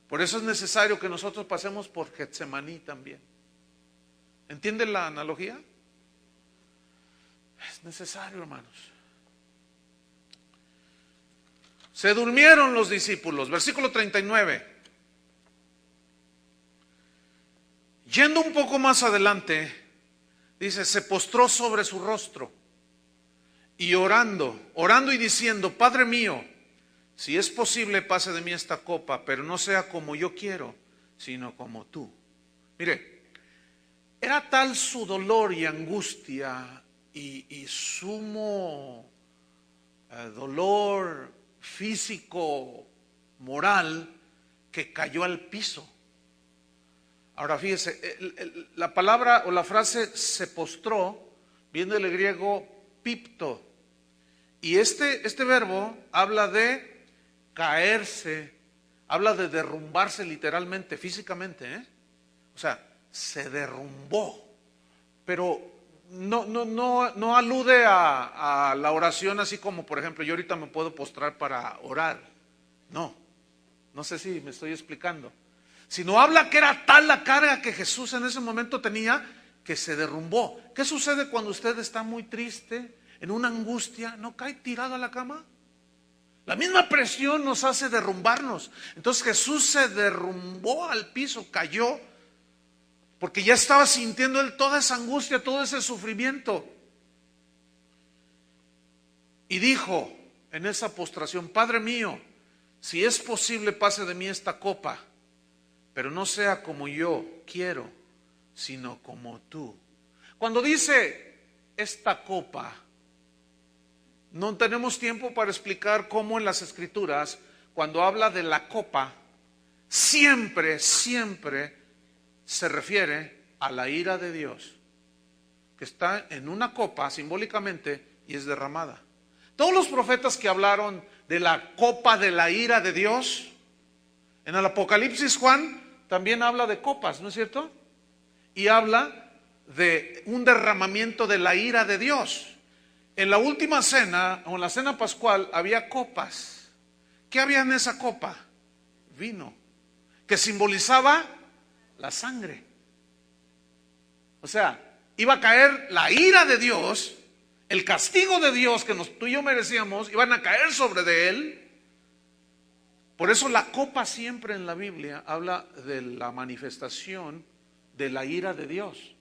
Por eso es necesario que nosotros pasemos por Getsemaní también. ¿Entienden la analogía? Es necesario, hermanos. Se durmieron los discípulos, versículo 39. Yendo un poco más adelante, dice, se postró sobre su rostro y orando y diciendo, Padre mío, si es posible pase de mí esta copa, pero no sea como yo quiero, sino como tú. Mire, era tal su dolor y angustia y sumo dolor físico, moral, que cayó al piso. Ahora fíjese, la palabra o la frase se postró viene del griego pipto, y este verbo habla de caerse, habla de derrumbarse literalmente, físicamente, o sea, se derrumbó, pero no alude a la oración así como, por ejemplo, yo ahorita me puedo postrar para orar. No sé si me estoy explicando. Sino habla que era tal la carga que Jesús en ese momento tenía que se derrumbó. ¿Qué sucede cuando usted está muy triste, en una angustia? ¿No cae tirado a la cama? La misma presión nos hace derrumbarnos. Entonces Jesús se derrumbó al piso, cayó, porque ya estaba sintiendo él toda esa angustia, todo ese sufrimiento. Y dijo en esa postración, Padre mío, si es posible pase de mí esta copa, pero no sea como yo quiero, sino como tú. Cuando dice esta copa, no tenemos tiempo para explicar cómo en las Escrituras, cuando habla de la copa, siempre se refiere a la ira de Dios, que está en una copa simbólicamente y es derramada. Todos los profetas que hablaron de la copa de la ira de Dios, en el Apocalipsis Juan también habla de copas, ¿no es cierto? Y habla de un derramamiento de la ira de Dios. En la última cena, o en la cena pascual, había copas. ¿Qué había en esa copa? Vino, que simbolizaba la sangre. O sea, iba a caer la ira de Dios, el castigo de Dios que tú y yo merecíamos, iban a caer sobre de él. Por eso la copa siempre en la Biblia habla de la manifestación de la ira de Dios.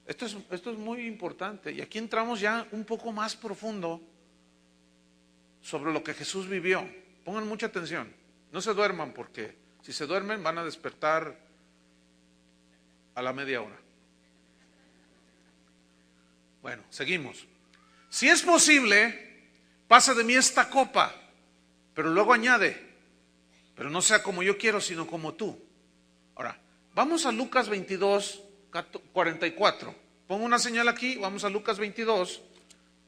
Esto es muy importante, y aquí entramos ya un poco más profundo sobre lo que Jesús vivió. Pongan mucha atención, no se duerman, porque si se duermen van a despertar a la media hora. Bueno, seguimos. Si es posible, pasa de mí esta copa, pero luego añade, pero no sea como yo quiero, sino como tú. Ahora, vamos a Lucas 22, 44. Pongo una señal aquí, vamos a Lucas 22,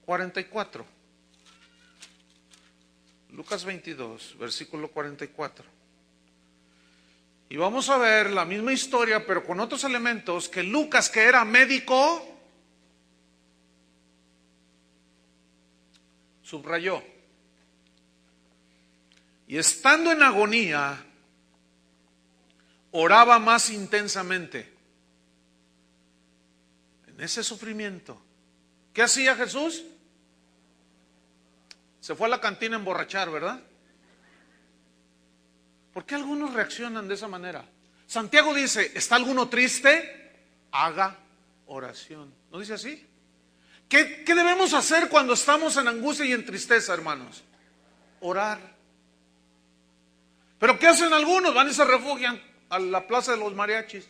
44. Lucas 22, versículo 44. Y vamos a ver la misma historia, pero con otros elementos que Lucas, que era médico, subrayó. Y estando en agonía, oraba más intensamente. En ese sufrimiento, ¿qué hacía Jesús? Se fue a la cantina a emborrachar, ¿verdad? ¿Por qué algunos reaccionan de esa manera? Santiago dice, ¿está alguno triste? Haga oración. ¿No dice así? ¿Qué debemos hacer cuando estamos en angustia y en tristeza, hermanos? Orar. ¿Pero qué hacen algunos? Van y se refugian a la plaza de los mariachis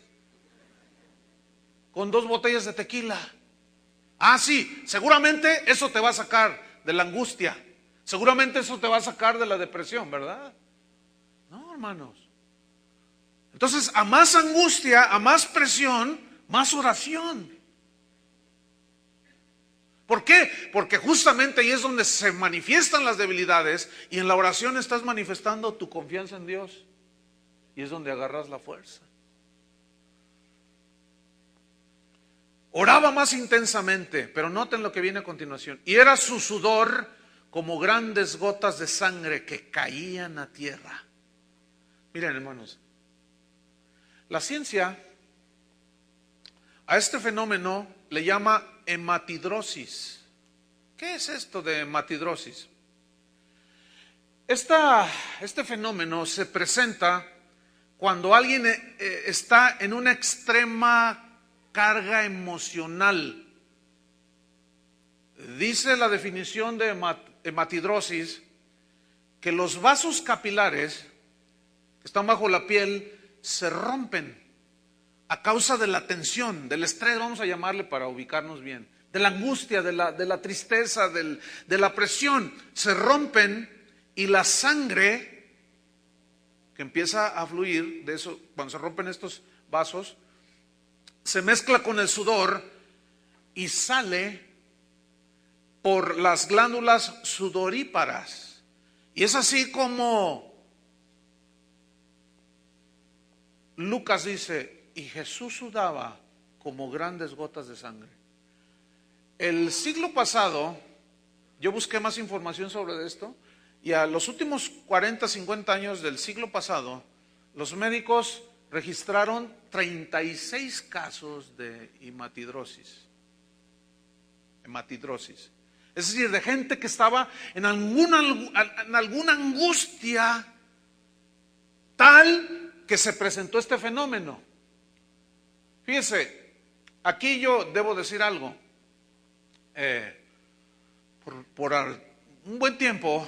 con 2 botellas de tequila. Ah, sí, seguramente eso te va a sacar de la angustia. Seguramente eso te va a sacar de la depresión, ¿verdad? No, hermanos. Entonces, a más angustia, a más presión, más oración. ¿Por qué? Porque justamente ahí es donde se manifiestan las debilidades, y en la oración estás manifestando tu confianza en Dios, y es donde agarras la fuerza. Oraba más intensamente, pero noten lo que viene a continuación. Y era su sudor como grandes gotas de sangre que caían a tierra. Miren, hermanos, la ciencia a este fenómeno le llama hematidrosis. ¿Qué es esto de hematidrosis? Este fenómeno se presenta cuando alguien está en una extrema carga emocional. Dice la definición de hematidrosis que los vasos capilares que están bajo la piel se rompen a causa de la tensión, del estrés, vamos a llamarle para ubicarnos bien, de la angustia, de la tristeza, de la presión. Se rompen y la sangre que empieza a fluir de eso, cuando se rompen estos vasos, se mezcla con el sudor y sale por las glándulas sudoríparas. Y es así como Lucas dice, y Jesús sudaba como grandes gotas de sangre. El siglo pasado, yo busqué más información sobre esto, y a los últimos 40, 50 años del siglo pasado, los médicos registraron 36 casos de hematidrosis. Hematidrosis. Es decir, de gente que estaba en alguna angustia tal que se presentó este fenómeno. Fíjese, aquí yo debo decir algo. Por un buen tiempo,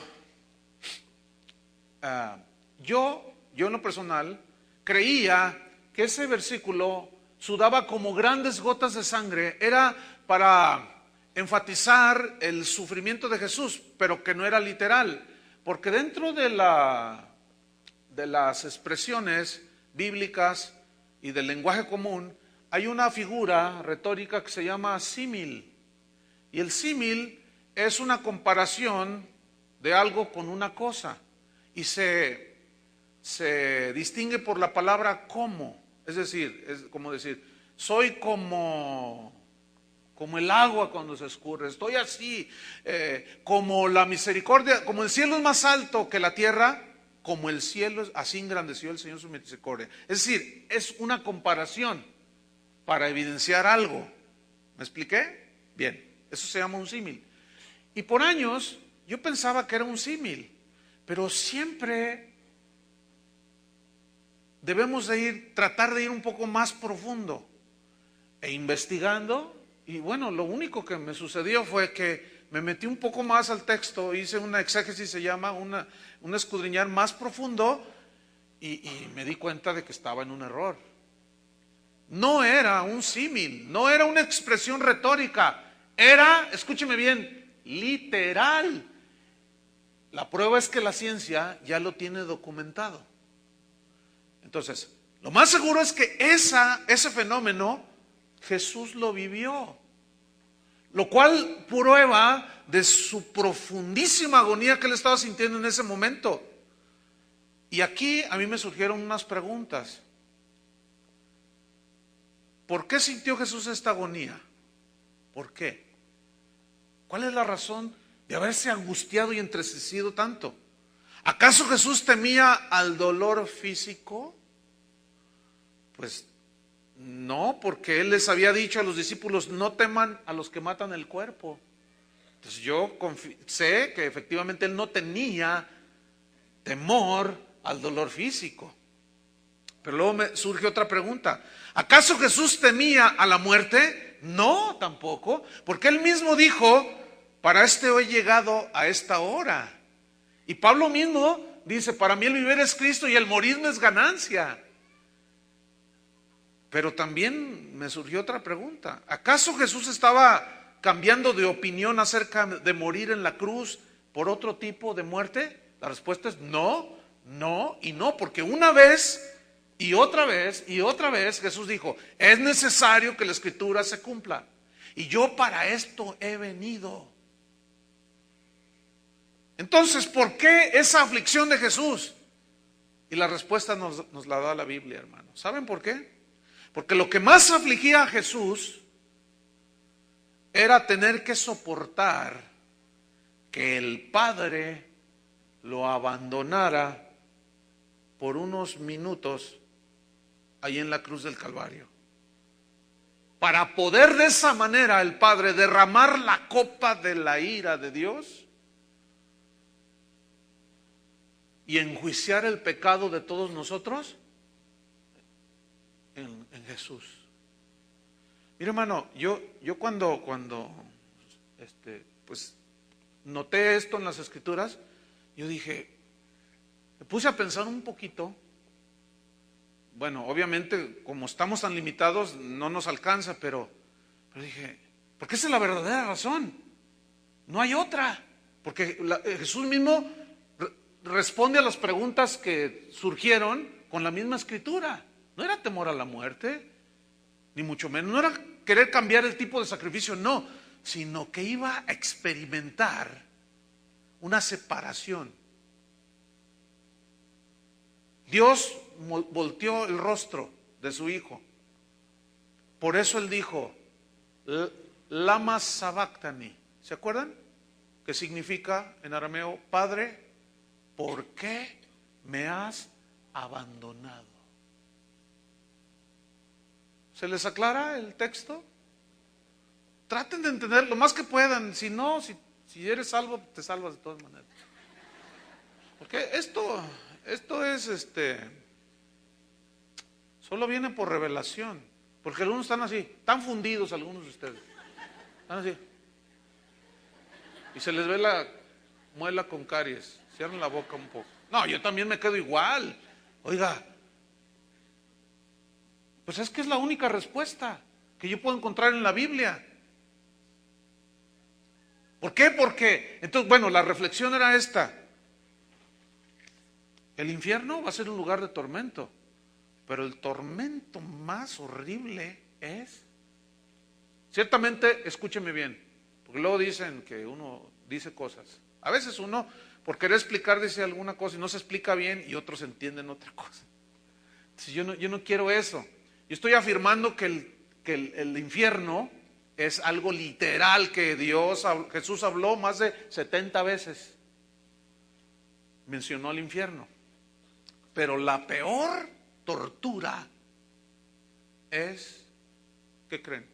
yo en lo personal creía que ese versículo, sudaba como grandes gotas de sangre, era para enfatizar el sufrimiento de Jesús, pero que no era literal, porque dentro de las expresiones bíblicas y del lenguaje común hay una figura retórica que se llama símil, y el símil es una comparación de algo con una cosa, y se distingue por la palabra como, es decir, es como decir, soy como el agua cuando se escurre, estoy así, como la misericordia, como el cielo es más alto que la tierra, como el cielo, así engrandeció el Señor su misericordia. Es decir, es una comparación para evidenciar algo. ¿Me expliqué? Bien, eso se llama un símil. Y por años yo pensaba que era un símil, pero siempre debemos tratar de ir un poco más profundo e investigando. Y bueno, lo único que me sucedió fue que me metí un poco más al texto, hice una exégesis, se llama, un escudriñar más profundo, y me di cuenta de que estaba en un error. No era un símil, no era una expresión retórica, era, escúcheme bien, literal. La prueba es que la ciencia ya lo tiene documentado. Entonces, lo más seguro es que ese fenómeno Jesús lo vivió, lo cual prueba de su profundísima agonía que él estaba sintiendo en ese momento. Y aquí a mí me surgieron unas preguntas. ¿Por qué sintió Jesús esta agonía? ¿Por qué? ¿Cuál es la razón de haberse angustiado y entristecido tanto? ¿Acaso Jesús temía al dolor físico? Pues no, porque él les había dicho a los discípulos, no teman a los que matan el cuerpo. Entonces yo sé que efectivamente él no tenía temor al dolor físico. Pero luego me surge otra pregunta. ¿Acaso Jesús temía a la muerte? No, tampoco, porque él mismo dijo, para esto he llegado a esta hora. Y Pablo mismo dice, para mí el vivir es Cristo y el morir no es ganancia. Pero también me surgió otra pregunta. ¿Acaso Jesús estaba cambiando de opinión acerca de morir en la cruz por otro tipo de muerte? La respuesta es no, no y no, porque una vez y otra vez y otra vez Jesús dijo, es necesario que la Escritura se cumpla. Y yo para esto he venido. Entonces, ¿por qué esa aflicción de Jesús? Y la respuesta nos la da la Biblia, hermanos. ¿Saben por qué? Porque lo que más afligía a Jesús era tener que soportar que el Padre lo abandonara por unos minutos ahí en la cruz del Calvario, para poder de esa manera el Padre derramar la copa de la ira de Dios y enjuiciar el pecado de todos nosotros en Jesús. Mira, hermano, yo cuando pues noté esto en las Escrituras, yo dije, me puse a pensar un poquito. Bueno, obviamente, como estamos tan limitados, no nos alcanza, pero dije, porque esa es la verdadera razón. No hay otra. Porque Jesús mismo responde a las preguntas que surgieron con la misma Escritura. No era temor a la muerte, ni mucho menos. No era querer cambiar el tipo de sacrificio, no. Sino que iba a experimentar una separación. Dios volteó el rostro de su Hijo. Por eso Él dijo, Lama sabactani. ¿Se acuerdan? Que significa en arameo, Padre, ¿por qué me has abandonado? ¿Se les aclara el texto? Traten de entender lo más que puedan. Si no, si eres salvo, te salvas de todas maneras. Porque esto es solo viene por revelación. Porque algunos están así, están fundidos algunos de ustedes. Están así. Y se les ve la muela con caries. Cierran la boca un poco. No, yo también me quedo igual. Oiga, pues es que es la única respuesta que yo puedo encontrar en la Biblia. ¿Por qué? Porque, entonces, bueno, la reflexión era esta. El infierno va a ser un lugar de tormento, pero el tormento más horrible es, ciertamente, escúcheme bien, porque luego dicen que uno dice cosas. A veces uno, por querer explicar, dice alguna cosa y no se explica bien y otros entienden otra cosa. Entonces, yo no quiero eso. Yo estoy afirmando que el infierno es algo literal que Jesús habló más de 70 veces. Mencionó el infierno. Pero la peor tortura es, ¿qué creen?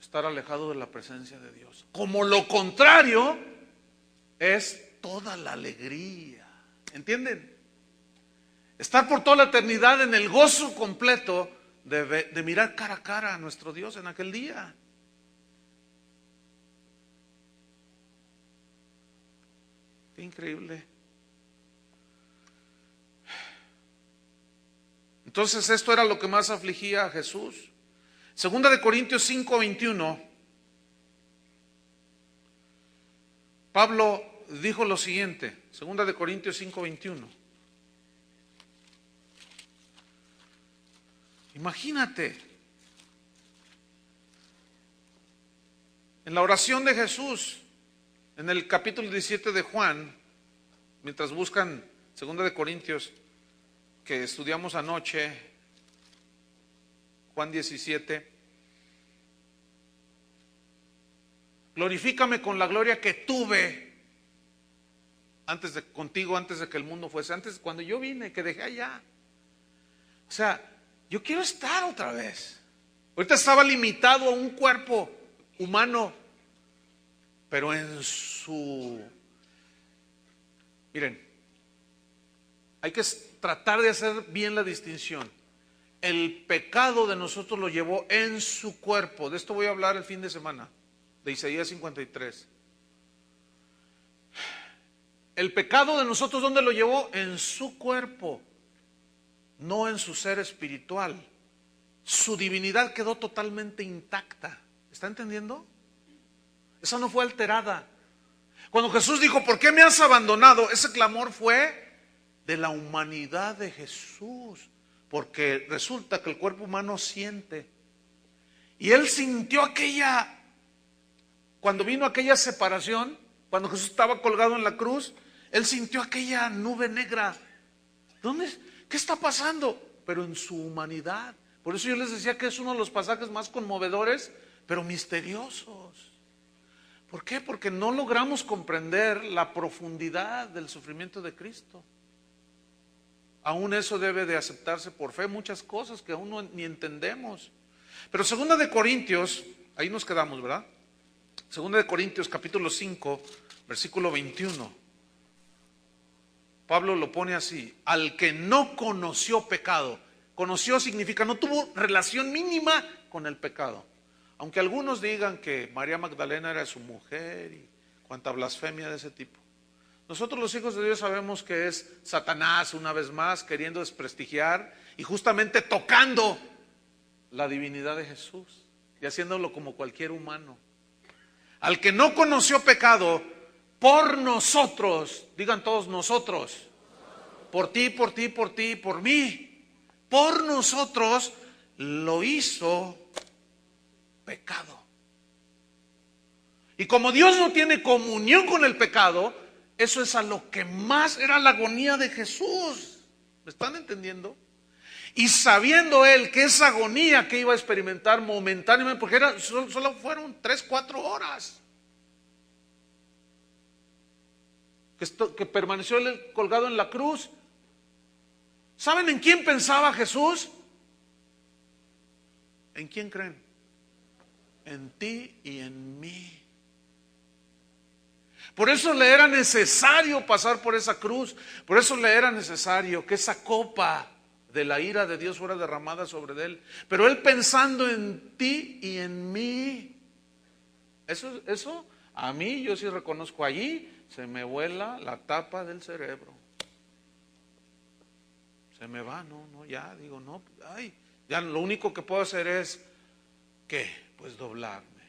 Estar alejado de la presencia de Dios. Como lo contrario es toda la alegría. ¿Entienden? Estar por toda la eternidad en el gozo completo de mirar cara a cara a nuestro Dios en aquel día. Qué increíble. Entonces esto era lo que más afligía a Jesús. Segunda de Corintios 5:21, Pablo dijo lo siguiente. Segunda de Corintios 5:21. Imagínate, en la oración de Jesús, en el capítulo 17 de Juan, mientras buscan Segunda de Corintios, que estudiamos anoche, Juan 17, glorifícame con la gloria que tuve contigo antes de que el mundo fuese, antes cuando yo vine, que dejé allá. O sea, yo quiero estar otra vez. Ahorita estaba limitado a un cuerpo humano, pero miren, hay que tratar de hacer bien la distinción. El pecado de nosotros lo llevó en su cuerpo. De esto voy a hablar el fin de semana, de Isaías 53. El pecado de nosotros, ¿dónde lo llevó? En su cuerpo, no en su ser espiritual. Su divinidad quedó totalmente intacta. ¿Está entendiendo? Esa no fue alterada. Cuando Jesús dijo, ¿por qué me has abandonado? Ese clamor fue de la humanidad de Jesús, porque resulta que el cuerpo humano siente. Y Él sintió cuando vino aquella separación, cuando Jesús estaba colgado en la cruz, Él sintió aquella nube negra. ¿Qué está pasando? Pero en su humanidad. Por eso yo les decía que es uno de los pasajes más conmovedores, pero misteriosos. ¿Por qué? Porque no logramos comprender la profundidad del sufrimiento de Cristo. Aún eso debe de aceptarse por fe, muchas cosas que aún no, ni entendemos. Pero 2 Corintios, ahí nos quedamos, ¿verdad? 2 Corintios capítulo 5, versículo 21. Pablo lo pone así: al que no conoció pecado. Conoció significa no tuvo relación mínima con el pecado. Aunque algunos digan que María Magdalena era su mujer y cuanta blasfemia de ese tipo. Nosotros los hijos de Dios sabemos que es Satanás una vez más queriendo desprestigiar y justamente tocando la divinidad de Jesús y haciéndolo como cualquier humano. Al que no conoció pecado, por nosotros, digan todos nosotros, por ti, por ti, por ti, por mí, por nosotros lo hizo pecado. Y como Dios no tiene comunión con el pecado, eso es a lo que más era la agonía de Jesús. ¿Me están entendiendo? Y sabiendo él que esa agonía que iba a experimentar momentáneamente, porque solo fueron 3-4 horas que permaneció él colgado en la cruz. ¿Saben en quién pensaba Jesús? ¿En quién creen? En ti y en mí. Por eso le era necesario pasar por esa cruz. Por eso le era necesario que esa copa de la ira de Dios fuera derramada sobre él. Pero él pensando en ti y en mí. Eso a mí, yo sí reconozco, allí se me vuela la tapa del cerebro. Se me va, no, ya digo, no, ay, ya lo único que puedo hacer es, ¿qué? Pues doblarme,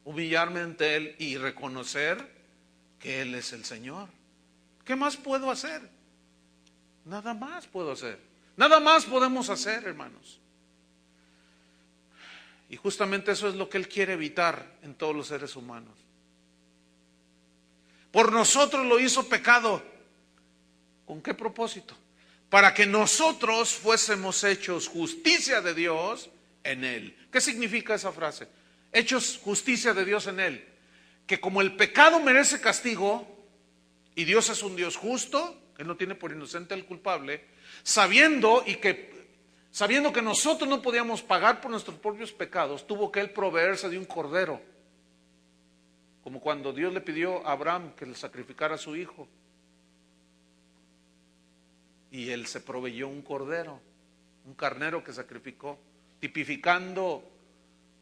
humillarme ante él y reconocer que él es el Señor. ¿Qué más puedo hacer? Nada más puedo hacer. Nada más podemos hacer, hermanos. Y justamente eso es lo que él quiere evitar en todos los seres humanos. Por nosotros lo hizo pecado. ¿Con qué propósito? Para que nosotros fuésemos hechos justicia de Dios en él. ¿Qué significa esa frase? Hechos justicia de Dios en él. Que como el pecado merece castigo, y Dios es un Dios justo, Él no tiene por inocente al culpable, sabiendo que nosotros no podíamos pagar por nuestros propios pecados, tuvo que Él proveerse de un cordero. Como cuando Dios le pidió a Abraham que le sacrificara a su hijo. Y Él se proveyó un cordero, un carnero que sacrificó, tipificando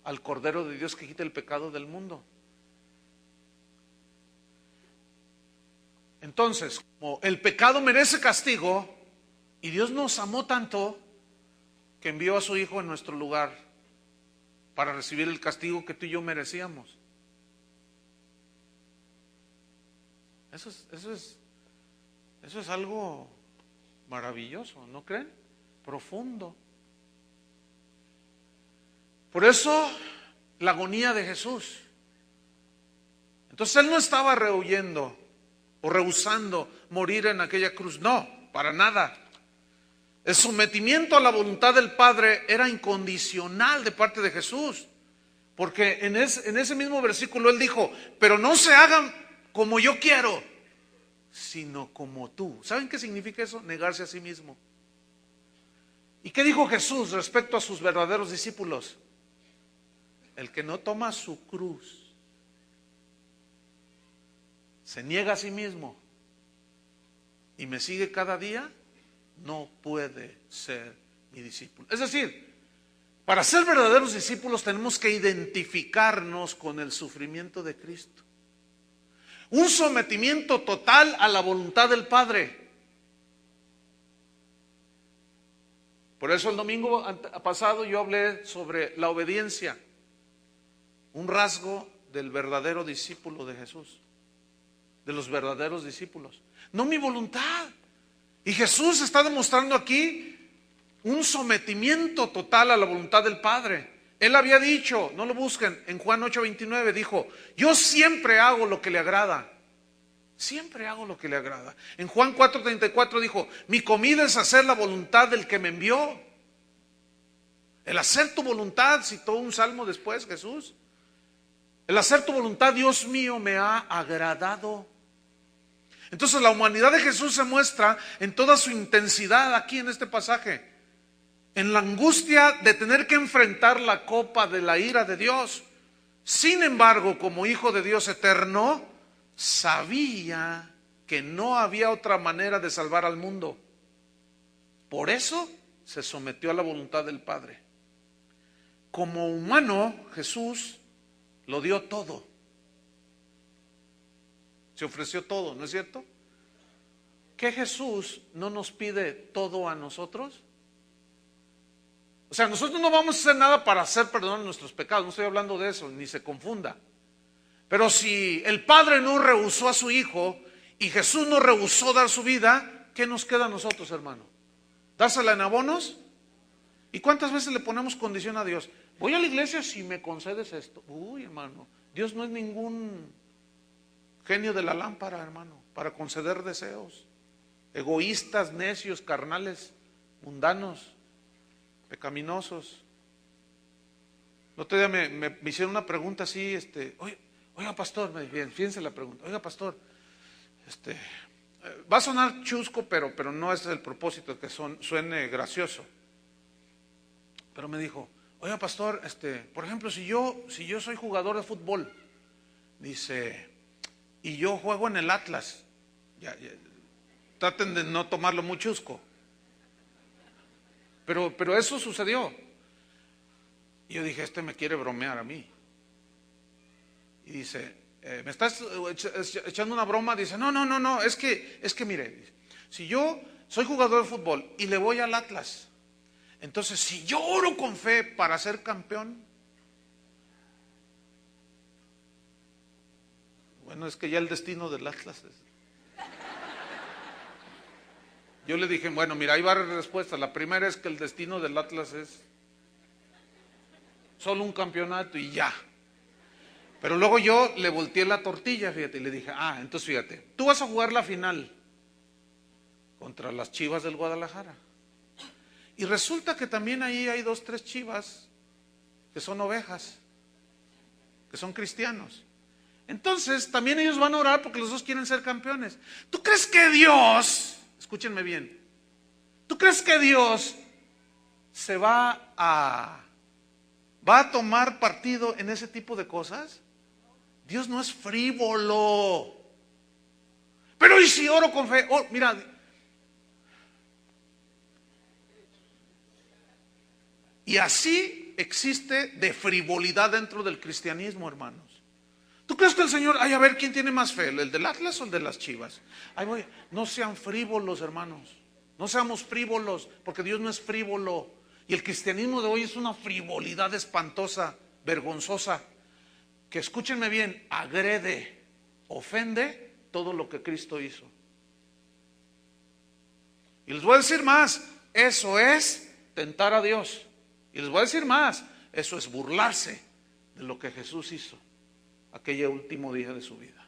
al Cordero de Dios que quita el pecado del mundo. Entonces, como el pecado merece castigo, y Dios nos amó tanto que envió a su Hijo en nuestro lugar para recibir el castigo que tú y yo merecíamos. Eso es algo maravilloso, ¿no creen? Profundo. Por eso la agonía de Jesús. Entonces Él no estaba rehuyendo o rehusando morir en aquella cruz. No, para nada. El sometimiento a la voluntad del Padre era incondicional de parte de Jesús. Porque en ese mismo versículo Él dijo, pero no se hagan como yo quiero, sino como tú. ¿Saben qué significa eso? Negarse a sí mismo. ¿Y qué dijo Jesús respecto a sus verdaderos discípulos? El que no toma su cruz, se niega a sí mismo y me sigue cada día, no puede ser mi discípulo. Es decir, para ser verdaderos discípulos tenemos que identificarnos con el sufrimiento de Cristo. Un sometimiento total a la voluntad del Padre. Por eso el domingo pasado yo hablé sobre la obediencia, un rasgo del verdadero discípulo de Jesús, de los verdaderos discípulos. No mi voluntad. Y Jesús está demostrando aquí un sometimiento total a la voluntad del Padre. Él había dicho, no lo busquen, en Juan 8:29 dijo, yo siempre hago lo que le agrada. Siempre hago lo que le agrada. En Juan 4:34 dijo, mi comida es hacer la voluntad del que me envió. El hacer tu voluntad, citó un salmo después Jesús. El hacer tu voluntad, Dios mío, me ha agradado. Entonces la humanidad de Jesús se muestra en toda su intensidad aquí en este pasaje. En la angustia de tener que enfrentar la copa de la ira de Dios. Sin embargo, como hijo de Dios eterno, sabía que no había otra manera de salvar al mundo. Por eso se sometió a la voluntad del Padre. Como humano, Jesús lo dio todo. Se ofreció todo, ¿no es cierto? ¿Que Jesús no nos pide todo a nosotros? O sea, nosotros no vamos a hacer nada para hacer perdón a nuestros pecados. No estoy hablando de eso, ni se confunda. Pero si el Padre no rehusó a su Hijo y Jesús no rehusó dar su vida, ¿qué nos queda a nosotros, hermano? ¿Dársela en abonos? ¿Y cuántas veces le ponemos condición a Dios? Voy a la iglesia si me concedes esto. Uy, hermano, Dios no es ningún genio de la lámpara, hermano, para conceder deseos. Egoístas, necios, carnales, mundanos, pecaminosos. El otro día me hicieron una pregunta así, oiga pastor, fíjense la pregunta, oiga pastor, va a sonar chusco, pero no es el propósito que suene gracioso. Pero me dijo, oiga pastor, por ejemplo, si yo soy jugador de fútbol, dice, y yo juego en el Atlas, ya, traten de no tomarlo muy chusco. Pero eso sucedió. Y yo dije, me quiere bromear a mí. Y dice, ¿me estás echando una broma? Dice, no, es que mire, si yo soy jugador de fútbol y le voy al Atlas, entonces si yo oro con fe para ser campeón, bueno, es que ya el destino del Atlas es... Yo le dije, bueno, mira, hay varias respuestas. La primera es que el destino del Atlas es solo un campeonato y ya. Pero luego yo le volteé la tortilla, fíjate, y le dije, entonces fíjate, tú vas a jugar la final contra las Chivas del Guadalajara. Y resulta que también ahí hay 2, 3 Chivas que son ovejas, que son cristianos. Entonces también ellos van a orar porque los dos quieren ser campeones. ¿Tú crees que Dios, escúchenme bien, tú crees que Dios se va a tomar partido en ese tipo de cosas? Dios no es frívolo. Pero ¿y si oro con fe? Mira, y así existe de frivolidad dentro del cristianismo, hermanos. ¿Tú crees que el Señor, a ver quién tiene más fe, el del Atlas o el de las Chivas? No sean frívolos, hermanos. No seamos frívolos, porque Dios no es frívolo. Y el cristianismo de hoy es una frivolidad espantosa, vergonzosa, que escúchenme bien, agrede, ofende todo lo que Cristo hizo. Y les voy a decir más, eso es tentar a Dios. Y les voy a decir más, eso es burlarse de lo que Jesús hizo aquel último día de su vida.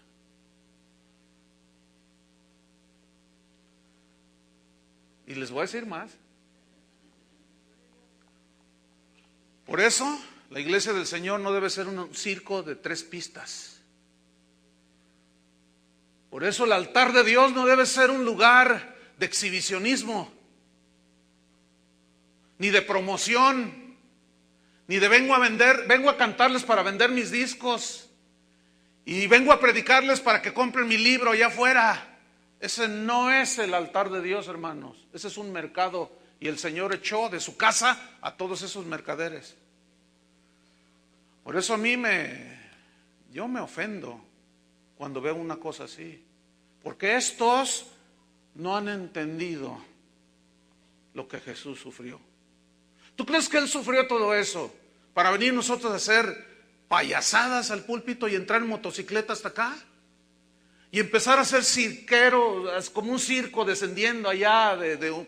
Y les voy a decir más. Por eso, la iglesia del Señor no debe ser un circo de 3 pistas. Por eso el altar de Dios no debe ser un lugar de exhibicionismo, ni de promoción, ni de vengo a cantarles para vender mis discos, y vengo a predicarles para que compren mi libro allá afuera. Ese no es el altar de Dios, hermanos. Ese es un mercado. Y el Señor echó de su casa a todos esos mercaderes. Por eso yo me ofendo cuando veo una cosa así. Porque estos no han entendido lo que Jesús sufrió. ¿Tú crees que Él sufrió todo eso para venir nosotros a hacer payasadas al púlpito y entrar en motocicleta hasta acá? Y empezar a ser cirquero, como un circo descendiendo allá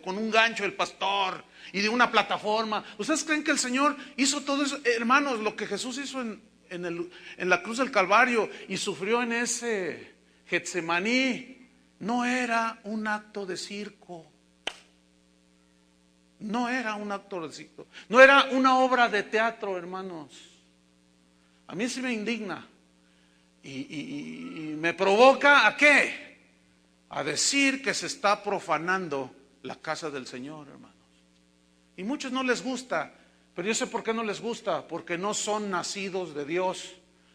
con un gancho del pastor y de una plataforma. ¿Ustedes creen que el Señor hizo todo eso? Hermanos, lo que Jesús hizo en la cruz del Calvario y sufrió en ese Getsemaní, no era un acto de circo. No era un acto de circo. No era una obra de teatro, hermanos. A mí sí me indigna y me provoca ¿a qué? A decir que se está profanando la casa del Señor, hermanos. Y muchos no les gusta, pero yo sé por qué no les gusta, porque no son nacidos de Dios,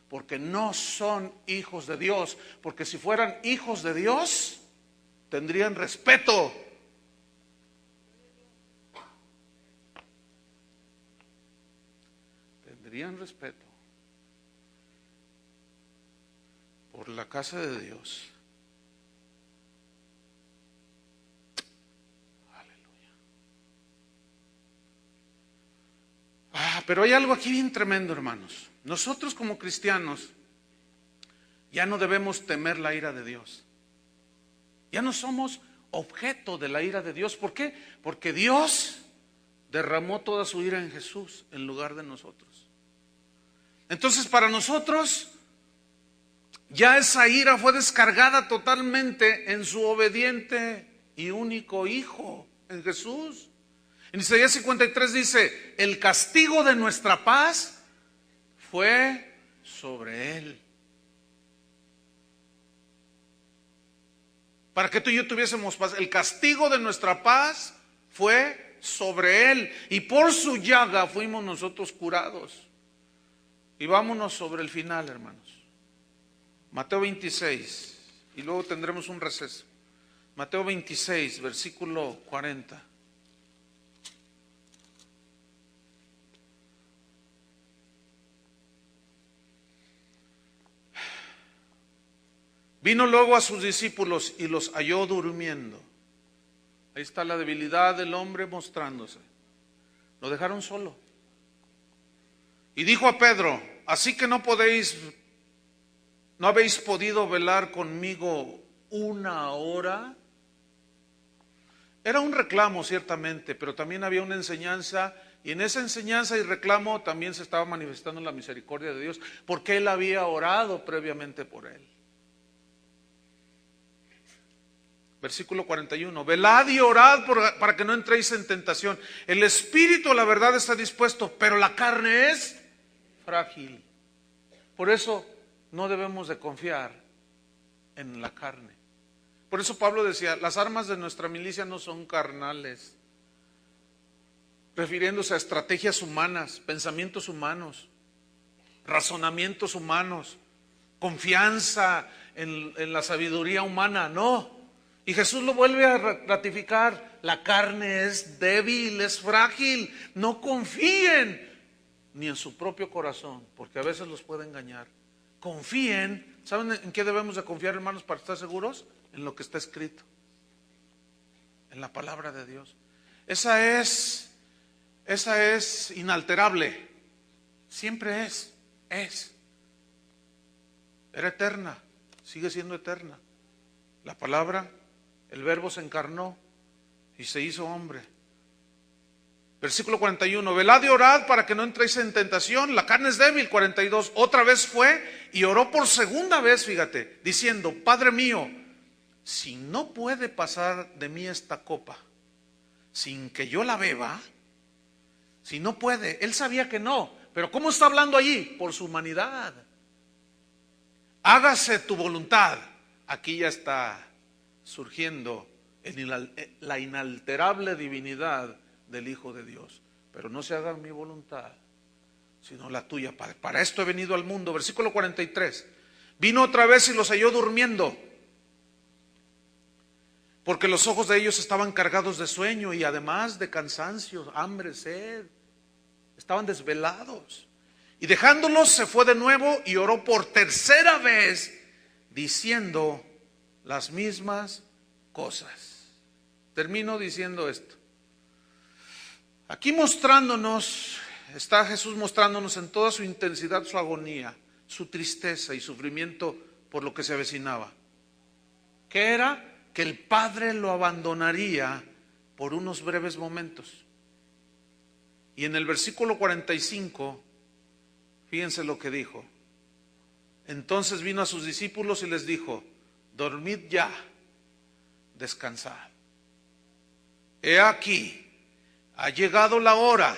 porque no son hijos de Dios, porque si fueran hijos de Dios, tendrían respeto. Tendrían respeto por la casa de Dios. Pero hay algo aquí bien tremendo, hermanos. Nosotros como cristianos ya no debemos temer la ira de Dios. Ya no somos objeto de la ira de Dios. ¿Por qué? Porque Dios derramó toda su ira en Jesús en lugar de nosotros. Entonces para nosotros ya esa ira fue descargada totalmente en su obediente y único Hijo, en Jesús. En Isaías 53 dice, el castigo de nuestra paz fue sobre Él. Para que tú y yo tuviésemos paz. El castigo de nuestra paz fue sobre Él. Y por su llaga fuimos nosotros curados. Y vámonos sobre el final, hermanos. Mateo 26. Y luego tendremos un receso. Mateo 26, versículo 40. Vino luego a sus discípulos y los halló durmiendo. Ahí está la debilidad del hombre mostrándose. Lo dejaron solo. Y dijo a Pedro, así que no habéis podido velar conmigo una hora. Era un reclamo ciertamente, pero también había una enseñanza, y en esa enseñanza y reclamo también se estaba manifestando la misericordia de Dios, porque él había orado previamente por él. Versículo 41, velad y orad para que no entréis en tentación. El espíritu, la verdad, está dispuesto, pero la carne es frágil. Por eso no debemos de confiar en la carne. Por eso Pablo decía, las armas de nuestra milicia no son carnales, refiriéndose a estrategias humanas, pensamientos humanos, razonamientos humanos, confianza en la sabiduría humana, no. Y Jesús lo vuelve a ratificar, la carne es débil, es frágil, no confíen ni en su propio corazón, porque a veces los puede engañar. Confíen, ¿saben en qué debemos de confiar, hermanos, para estar seguros? En lo que está escrito, en la palabra de Dios. Esa es inalterable, siempre es. Era eterna, sigue siendo eterna. La palabra, el verbo se encarnó y se hizo hombre. Versículo 41, velad y orad para que no entréis en tentación, la carne es débil. 42, otra vez fue y oró por segunda vez, fíjate, diciendo, Padre mío, si no puede pasar de mí esta copa sin que yo la beba, si no puede, él sabía que no, pero ¿cómo está hablando allí? Por su humanidad. Hágase tu voluntad. Aquí ya está surgiendo la inalterable divinidad del Hijo de Dios. Pero no se haga mi voluntad, sino la tuya, Padre. Para esto he venido al mundo. Versículo 43. Vino otra vez y los halló durmiendo, porque los ojos de ellos estaban cargados de sueño y además de cansancio, hambre, sed. Estaban desvelados. Y dejándolos se fue de nuevo y oró por tercera vez, diciendo las mismas cosas. Termino diciendo esto. Aquí está Jesús mostrándonos en toda su intensidad su agonía, su tristeza y sufrimiento por lo que se avecinaba. ¿Qué era? Que el Padre lo abandonaría por unos breves momentos. Y en el versículo 45, fíjense lo que dijo. Entonces vino a sus discípulos y les dijo, dormid ya, descansad. He aquí, ha llegado la hora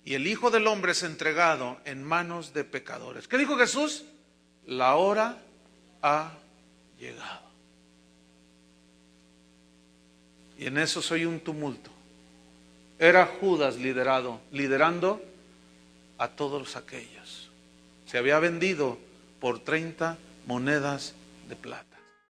y el Hijo del Hombre es entregado en manos de pecadores. ¿Qué dijo Jesús? la hora ha llegado. Y en eso soy un tumulto. Era Judas liderando a todos aquellos. Se había vendido por 30 monedas de plata.